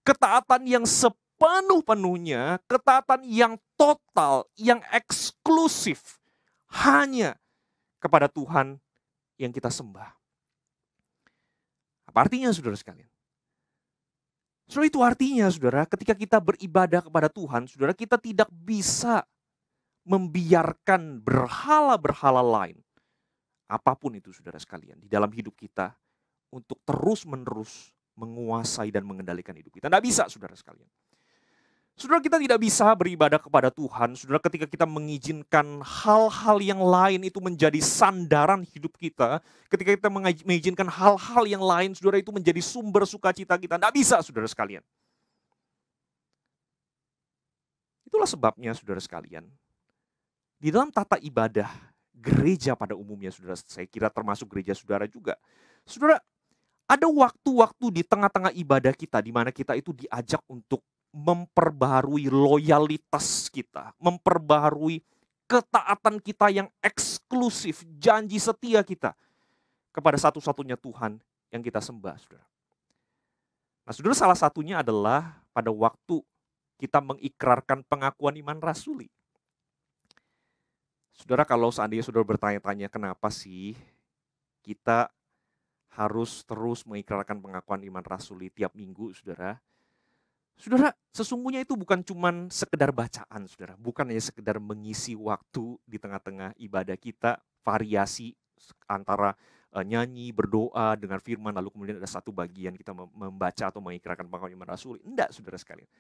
Ketaatan yang sepenuh-penuhnya, ketaatan yang total, yang eksklusif. Hanya kepada Tuhan yang kita sembah. Apa artinya, saudara sekalian? Saudara, itu artinya, saudara, ketika kita beribadah kepada Tuhan, saudara, kita tidak bisa membiarkan berhala-berhala lain, apapun itu, saudara sekalian, di dalam hidup kita, untuk terus-menerus menguasai dan mengendalikan hidup kita. Tidak bisa, saudara sekalian. Saudara, kita tidak bisa beribadah kepada Tuhan, saudara, ketika kita mengizinkan hal-hal yang lain itu menjadi sandaran hidup kita. Ketika kita mengizinkan hal-hal yang lain, saudara, itu menjadi sumber sukacita kita. Tidak bisa, saudara sekalian. Itulah sebabnya, saudara sekalian, di dalam tata ibadah gereja pada umumnya, saudara, saya kira termasuk gereja saudara juga. Saudara, ada waktu-waktu di tengah-tengah ibadah kita, di mana kita itu diajak untuk memperbaharui loyalitas kita, memperbaharui ketaatan kita yang eksklusif, janji setia kita kepada satu-satunya Tuhan yang kita sembah, saudara. Nah, saudara, salah satunya adalah pada waktu kita mengikrarkan pengakuan iman rasuli. Saudara, kalau seandainya saudara bertanya-tanya kenapa sih kita harus terus mengikrarkan pengakuan iman rasuli tiap minggu, saudara. Saudara, sesungguhnya itu bukan cuma sekedar bacaan, saudara. Bukan hanya sekedar mengisi waktu di tengah-tengah ibadah kita, variasi antara nyanyi, berdoa, dengar firman, lalu kemudian ada satu bagian kita membaca atau mengikrarkan pengakuan iman rasuli. Enggak, saudara sekalian.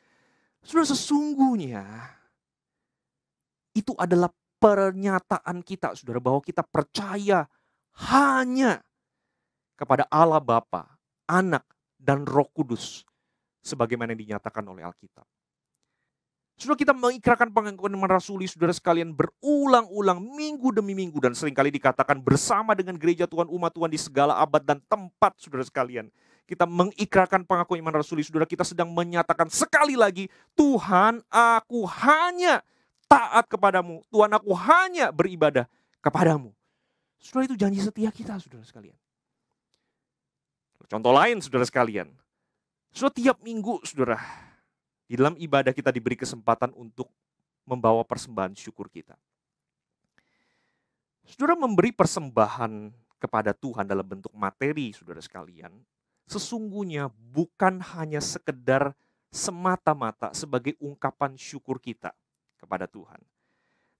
Saudara, sesungguhnya itu adalah pernyataan kita, saudara, bahwa kita percaya hanya kepada Allah Bapa, Anak, dan Roh Kudus, sebagaimana yang dinyatakan oleh Alkitab. Saudara, kita mengikrarkan pengakuan iman rasuli, saudara sekalian, berulang-ulang, minggu demi minggu, dan seringkali dikatakan bersama dengan gereja Tuhan, umat Tuhan di segala abad dan tempat, saudara sekalian. Kita mengikrarkan pengakuan iman rasuli, saudara, kita sedang menyatakan sekali lagi, Tuhan, aku hanya taat kepadamu. Tuhan, aku hanya beribadah kepadamu. Saudara, itu janji setia kita, saudara sekalian. Contoh lain, saudara sekalian. Saudara, tiap minggu, saudara, di dalam ibadah kita diberi kesempatan untuk membawa persembahan syukur kita. Saudara, memberi persembahan kepada Tuhan dalam bentuk materi, saudara sekalian, sesungguhnya bukan hanya sekedar semata-mata sebagai ungkapan syukur kita kepada Tuhan.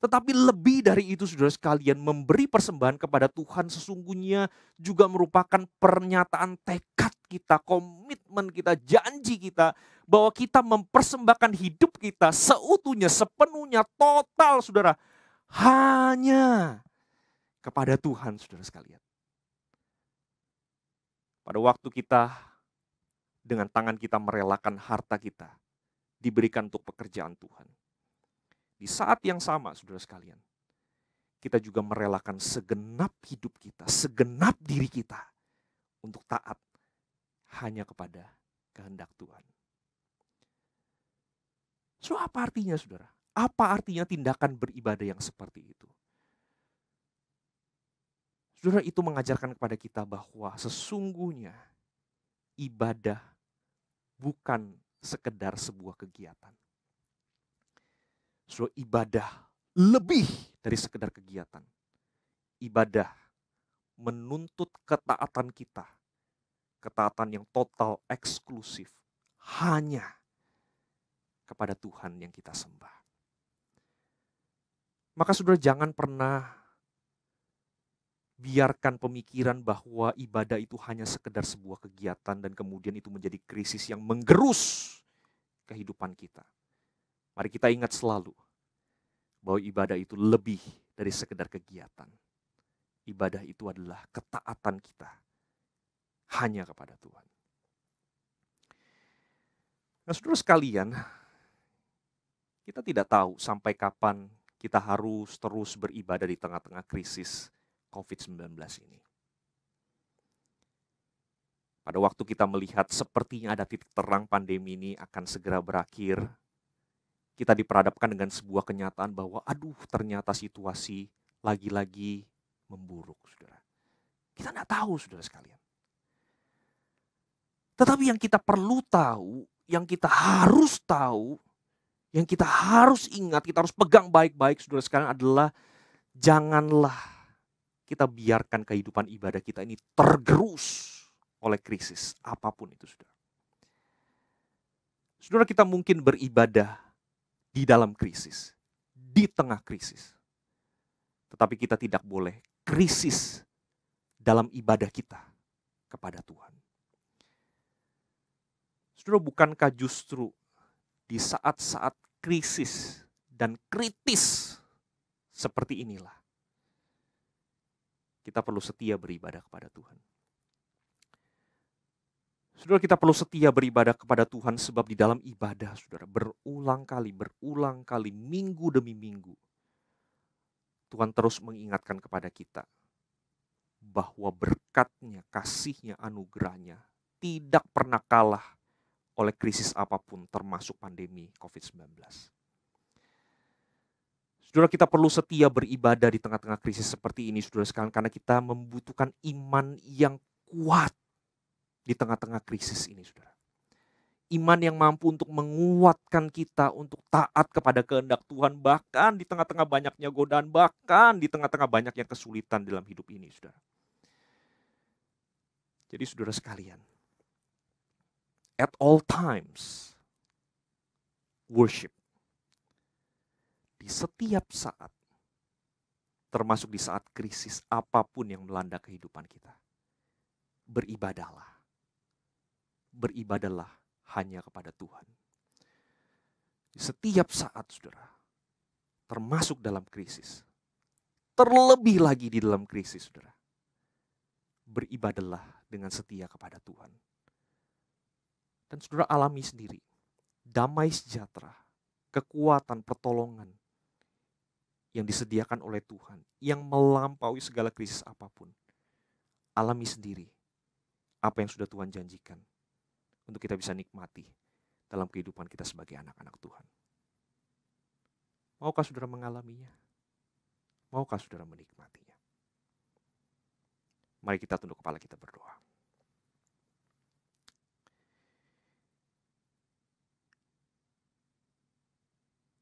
Tetapi lebih dari itu, saudara sekalian, memberi persembahan kepada Tuhan sesungguhnya juga merupakan pernyataan tekad kita, komitmen kita, janji kita, bahwa kita mempersembahkan hidup kita seutuhnya, sepenuhnya, total, saudara, hanya kepada Tuhan, saudara sekalian. Pada waktu kita dengan tangan kita merelakan harta kita, diberikan untuk pekerjaan Tuhan. Di saat yang sama, saudara sekalian, kita juga merelakan segenap hidup kita, segenap diri kita untuk taat hanya kepada kehendak Tuhan. So, apa artinya, saudara? Apa artinya tindakan beribadah yang seperti itu? Saudara, itu mengajarkan kepada kita bahwa sesungguhnya ibadah bukan sekedar sebuah kegiatan. Saudara, ibadah lebih dari sekedar kegiatan. Ibadah menuntut ketaatan kita. Ketaatan yang total, eksklusif. Hanya kepada Tuhan yang kita sembah. Maka saudara, jangan pernah biarkan pemikiran bahwa ibadah itu hanya sekedar sebuah kegiatan dan kemudian itu menjadi krisis yang menggerus kehidupan kita. Mari kita ingat selalu bahwa ibadah itu lebih dari sekedar kegiatan. Ibadah itu adalah ketaatan kita hanya kepada Tuhan. Nah, saudara sekalian, kita tidak tahu sampai kapan kita harus terus beribadah di tengah-tengah krisis COVID-19 ini. Pada waktu kita melihat sepertinya ada titik terang pandemi ini akan segera berakhir, kita diperhadapkan dengan sebuah kenyataan bahwa ternyata situasi lagi-lagi memburuk, saudara. Kita tidak tahu, saudara sekalian. Tetapi yang kita perlu tahu, yang kita harus tahu, yang kita harus ingat, kita harus pegang baik-baik, saudara sekalian, adalah janganlah kita biarkan kehidupan ibadah kita ini tergerus oleh krisis apapun itu, saudara. Saudara, kita mungkin beribadah di dalam krisis, di tengah krisis. Tetapi kita tidak boleh krisis dalam ibadah kita kepada Tuhan. Saudara, bukankah justru di saat-saat krisis dan kritis seperti inilah kita perlu setia beribadah kepada Tuhan. Saudara, kita perlu setia beribadah kepada Tuhan sebab di dalam ibadah, saudara, berulang kali, minggu demi minggu, Tuhan terus mengingatkan kepada kita bahwa berkat-Nya, kasih-Nya, anugerah-Nya tidak pernah kalah oleh krisis apapun termasuk pandemi COVID-19. Saudara, kita perlu setia beribadah di tengah-tengah krisis seperti ini, saudara sekalian, karena kita membutuhkan iman yang kuat di tengah-tengah krisis ini, saudara. Iman yang mampu untuk menguatkan kita untuk taat kepada kehendak Tuhan, bahkan di tengah-tengah banyaknya godaan, bahkan di tengah-tengah banyaknya kesulitan dalam hidup ini, saudara. Jadi saudara sekalian, at all times, worship. Di setiap saat, termasuk di saat krisis apapun yang melanda kehidupan kita, beribadahlah. Beribadahlah hanya kepada Tuhan. Di setiap saat, saudara, termasuk dalam krisis, terlebih lagi di dalam krisis, saudara, beribadahlah dengan setia kepada Tuhan. Dan saudara alami sendiri, damai sejahtera, kekuatan, pertolongan yang disediakan oleh Tuhan, yang melampaui segala krisis apapun. Alami sendiri apa yang sudah Tuhan janjikan untuk kita bisa nikmati dalam kehidupan kita sebagai anak-anak Tuhan. Maukah saudara mengalaminya? Maukah saudara menikmatinya? Mari kita tunduk kepala, kita berdoa.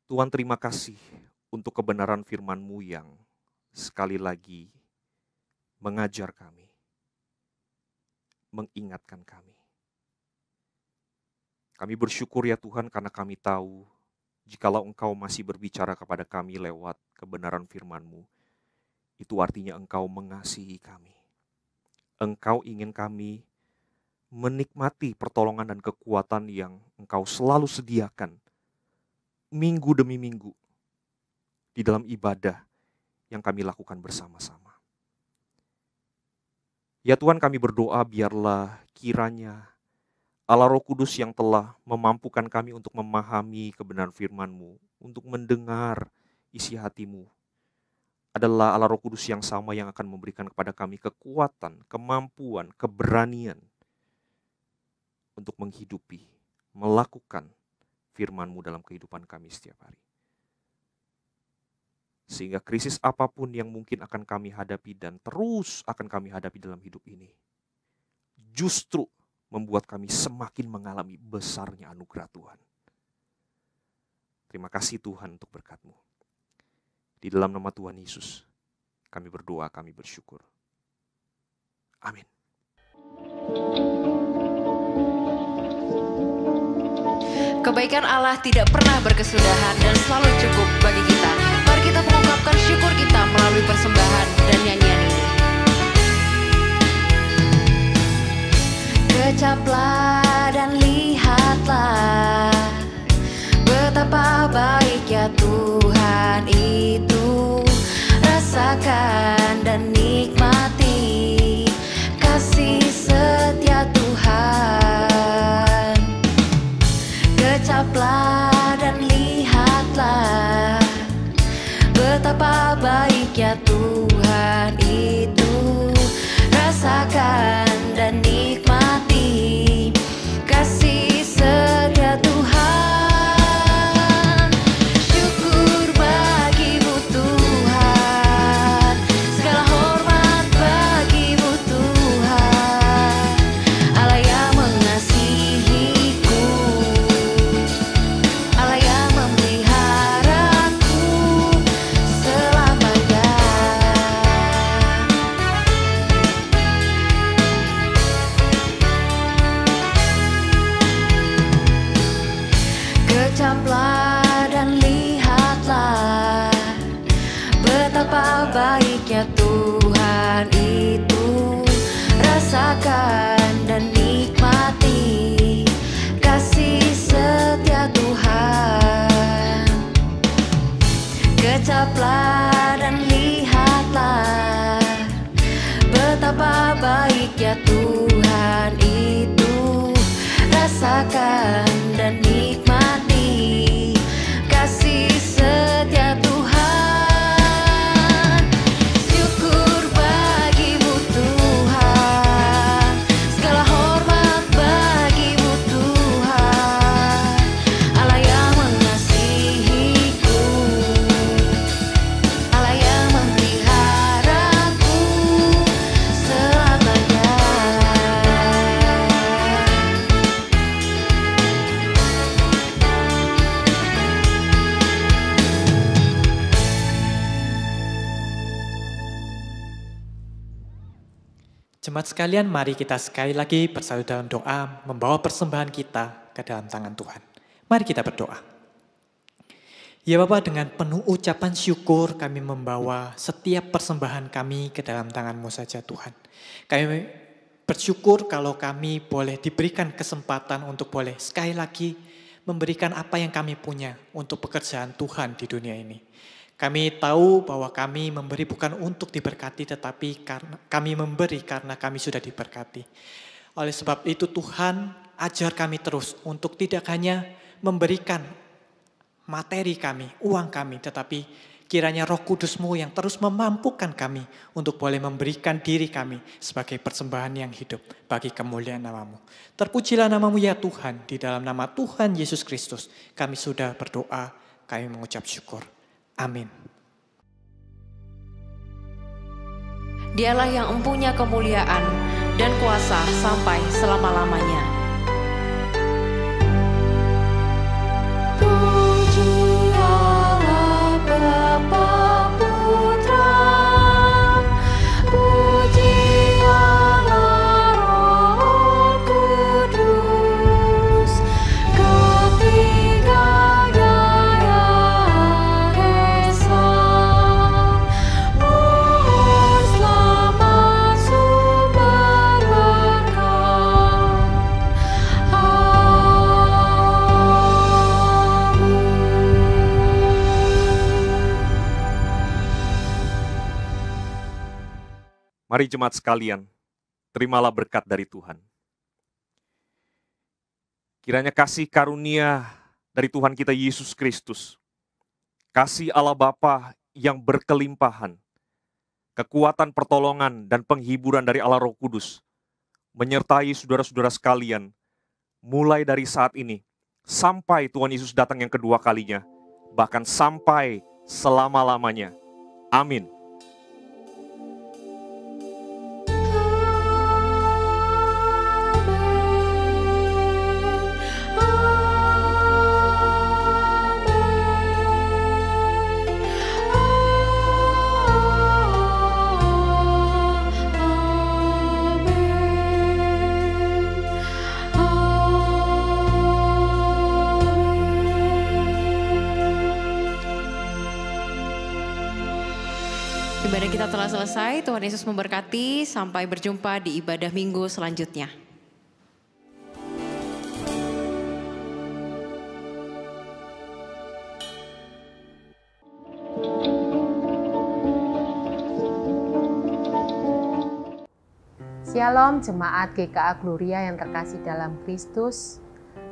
Tuhan, terima kasih untuk kebenaran firman-Mu yang sekali lagi mengajar kami, mengingatkan kami. Kami bersyukur ya Tuhan karena kami tahu jikalau Engkau masih berbicara kepada kami lewat kebenaran firman-Mu, itu artinya Engkau mengasihi kami. Engkau ingin kami menikmati pertolongan dan kekuatan yang Engkau selalu sediakan minggu demi minggu di dalam ibadah yang kami lakukan bersama-sama. Ya Tuhan, kami berdoa biarlah kiranya Allah Roh Kudus yang telah memampukan kami untuk memahami kebenaran firman-Mu, untuk mendengar isi hati-Mu, adalah Allah Roh Kudus yang sama yang akan memberikan kepada kami kekuatan, kemampuan, keberanian untuk menghidupi, melakukan firman-Mu dalam kehidupan kami setiap hari. Sehingga krisis apapun yang mungkin akan kami hadapi dan terus akan kami hadapi dalam hidup ini, justru membuat kami semakin mengalami besarnya anugerah Tuhan. Terima kasih Tuhan untuk berkat-Mu. Di dalam nama Tuhan Yesus, kami berdoa, kami bersyukur. Amin. Kebaikan Allah tidak pernah berkesudahan dan selalu cukup bagi kita. Mari kita mengungkapkan syukur kita melalui persembahan dan nyanyian ini. Kecaplah dan lihatlah betapa baiknya Tuhan itu. Rasakan dan nikmati kasih setia Tuhan. Kecaplah dan lihatlah betapa baiknya Tuhan itu. Rasakan dan nikmati kasih setia Tuhan. Syukur bagimu Tuhan, segala hormat bagimu Tuhan, Allah yang mengasihiku, Allah yang memeliharaku selamanya. Kecaplah dan lihatlah betapa baiknya Tuhan itu. Rasakan dan nikmati kasih setia Tuhan. Kecaplah dan lihatlah betapa baiknya Tuhan itu. Rasakan dan nikmati kasih setia Tuhan. Syukur bagimu Tuhan, segala hormat bagimu Tuhan, Allah yang mengasihiku, Allah yang memeliharaku selamanya. Jemaat sekalian, mari kita sekali lagi bersatu dalam doa, membawa persembahan kita ke dalam tangan Tuhan. Mari kita berdoa. Ya Bapa, dengan penuh ucapan syukur kami membawa setiap persembahan kami ke dalam tangan-Mu saja Tuhan. Kami bersyukur kalau kami boleh diberikan kesempatan untuk boleh sekali lagi memberikan apa yang kami punya untuk pekerjaan Tuhan di dunia ini. Kami tahu bahwa kami memberi bukan untuk diberkati, tetapi karena kami memberi karena kami sudah diberkati. Oleh sebab itu Tuhan, ajar kami terus untuk tidak hanya memberikan materi kami, uang kami, tetapi kiranya Roh Kudus-Mu yang terus memampukan kami untuk boleh memberikan diri kami sebagai persembahan yang hidup bagi kemuliaan nama-Mu. Terpujilah nama-Mu ya Tuhan, di dalam nama Tuhan Yesus Kristus kami sudah berdoa, kami mengucap syukur. Amin. Dialah yang empunya kemuliaan dan kuasa sampai selama-lamanya. Puji Allah Bapa Putra, puji Allah Roh Kudus, ketiganya yang esa. Mohon selamat sumber berkat. Mari jemaat sekalian, terimalah berkat dari Tuhan. Kiranya kasih karunia dari Tuhan kita Yesus Kristus, kasih Allah Bapa yang berkelimpahan, kekuatan pertolongan dan penghiburan dari Allah Roh Kudus, menyertai saudara-saudara sekalian, mulai dari saat ini, sampai Tuhan Yesus datang yang kedua kalinya, bahkan sampai selama-lamanya. Amin. Ibadah kita telah selesai, Tuhan Yesus memberkati, sampai berjumpa di ibadah minggu selanjutnya. Shalom Jemaat GKA Gloria yang terkasih dalam Kristus.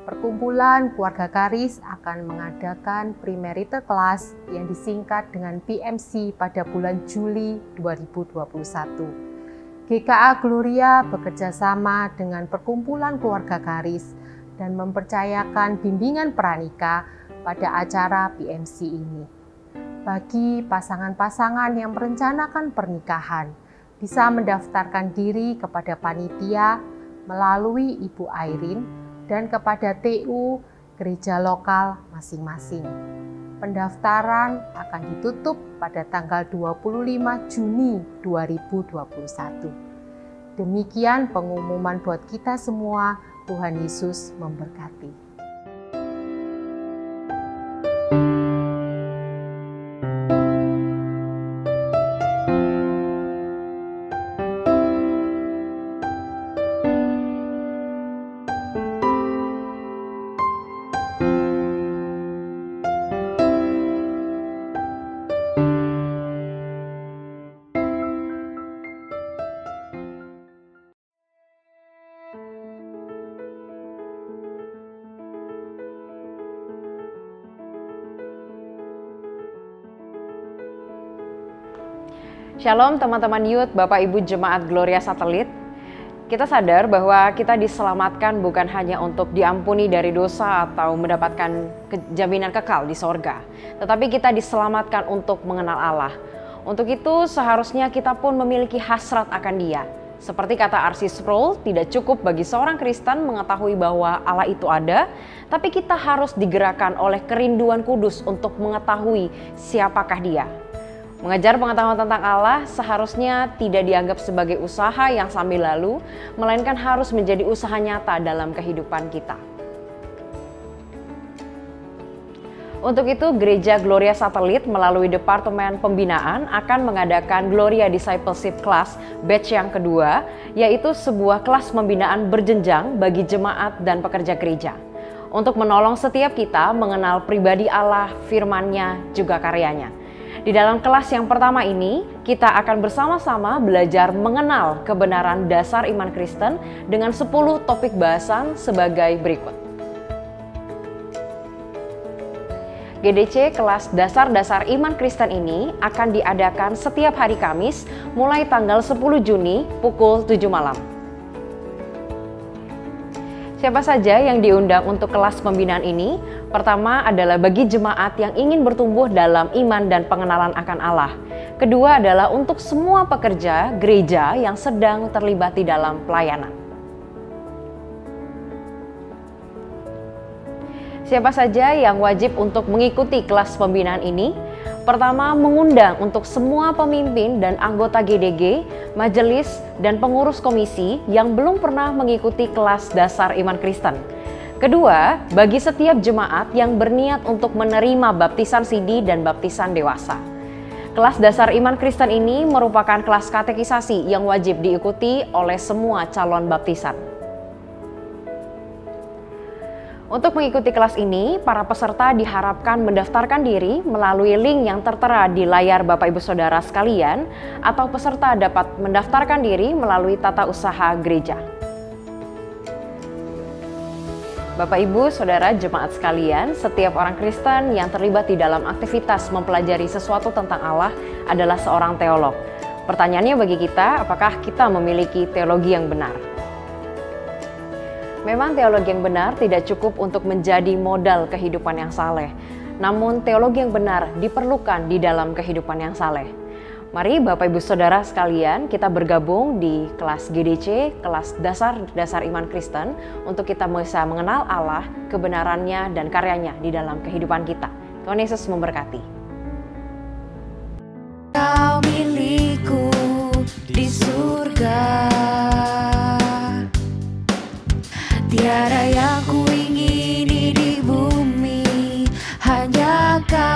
Perkumpulan Keluarga Karis akan mengadakan Primerite Class yang disingkat dengan PMC pada bulan Juli 2021. GKA Gloria bekerja sama dengan Perkumpulan Keluarga Karis dan mempercayakan bimbingan pranikah pada acara PMC ini. Bagi pasangan-pasangan yang merencanakan pernikahan, bisa mendaftarkan diri kepada panitia melalui Ibu Airin dan kepada TU gereja lokal masing-masing. Pendaftaran akan ditutup pada tanggal 25 Juni 2021. Demikian pengumuman buat kita semua. Tuhan Yesus memberkati. Shalom teman-teman youth, Bapak Ibu Jemaat Gloria Satelit. Kita sadar bahwa kita diselamatkan bukan hanya untuk diampuni dari dosa atau mendapatkan jaminan kekal di sorga, tetapi kita diselamatkan untuk mengenal Allah. Untuk itu seharusnya kita pun memiliki hasrat akan Dia. Seperti kata R.C. Sproul, tidak cukup bagi seorang Kristen mengetahui bahwa Allah itu ada, tapi kita harus digerakkan oleh kerinduan kudus untuk mengetahui siapakah Dia. Mengejar pengetahuan tentang Allah seharusnya tidak dianggap sebagai usaha yang sambil lalu, melainkan harus menjadi usaha nyata dalam kehidupan kita. Untuk itu, Gereja Gloria Satelit melalui Departemen Pembinaan akan mengadakan Gloria Discipleship Class batch yang kedua, yaitu sebuah kelas pembinaan berjenjang bagi jemaat dan pekerja gereja, untuk menolong setiap kita mengenal pribadi Allah, firman-Nya, juga karyanya. Di dalam kelas yang pertama ini, kita akan bersama-sama belajar mengenal kebenaran dasar iman Kristen dengan 10 topik bahasan sebagai berikut. GDC kelas dasar-dasar iman Kristen ini akan diadakan setiap hari Kamis mulai tanggal 10 Juni pukul 7 malam. Siapa saja yang diundang untuk kelas pembinaan ini? Pertama adalah bagi jemaat yang ingin bertumbuh dalam iman dan pengenalan akan Allah. Kedua adalah untuk semua pekerja gereja yang sedang terlibat di dalam pelayanan. Siapa saja yang wajib untuk mengikuti kelas pembinaan ini? Pertama, mengundang untuk semua pemimpin dan anggota GDG, majelis, dan pengurus komisi yang belum pernah mengikuti kelas dasar iman Kristen. Kedua, bagi setiap jemaat yang berniat untuk menerima baptisan sidi dan baptisan dewasa. Kelas dasar iman Kristen ini merupakan kelas katekisasi yang wajib diikuti oleh semua calon baptisan. Untuk mengikuti kelas ini, para peserta diharapkan mendaftarkan diri melalui link yang tertera di layar Bapak Ibu Saudara sekalian, atau peserta dapat mendaftarkan diri melalui tata usaha gereja. Bapak Ibu Saudara jemaat sekalian, setiap orang Kristen yang terlibat di dalam aktivitas mempelajari sesuatu tentang Allah adalah seorang teolog. Pertanyaannya bagi kita, apakah kita memiliki teologi yang benar? Memang teologi yang benar tidak cukup untuk menjadi modal kehidupan yang saleh. namun teologi yang benar diperlukan di dalam kehidupan yang saleh. Mari Bapak Ibu Saudara sekalian, kita bergabung di kelas GDC, kelas dasar iman Kristen, untuk kita bisa mengenal Allah, kebenarannya, dan karyanya di dalam kehidupan kita. Tuhan Yesus memberkati. Kau milikku di surga, tiada yang kuingini di bumi, hanya Kau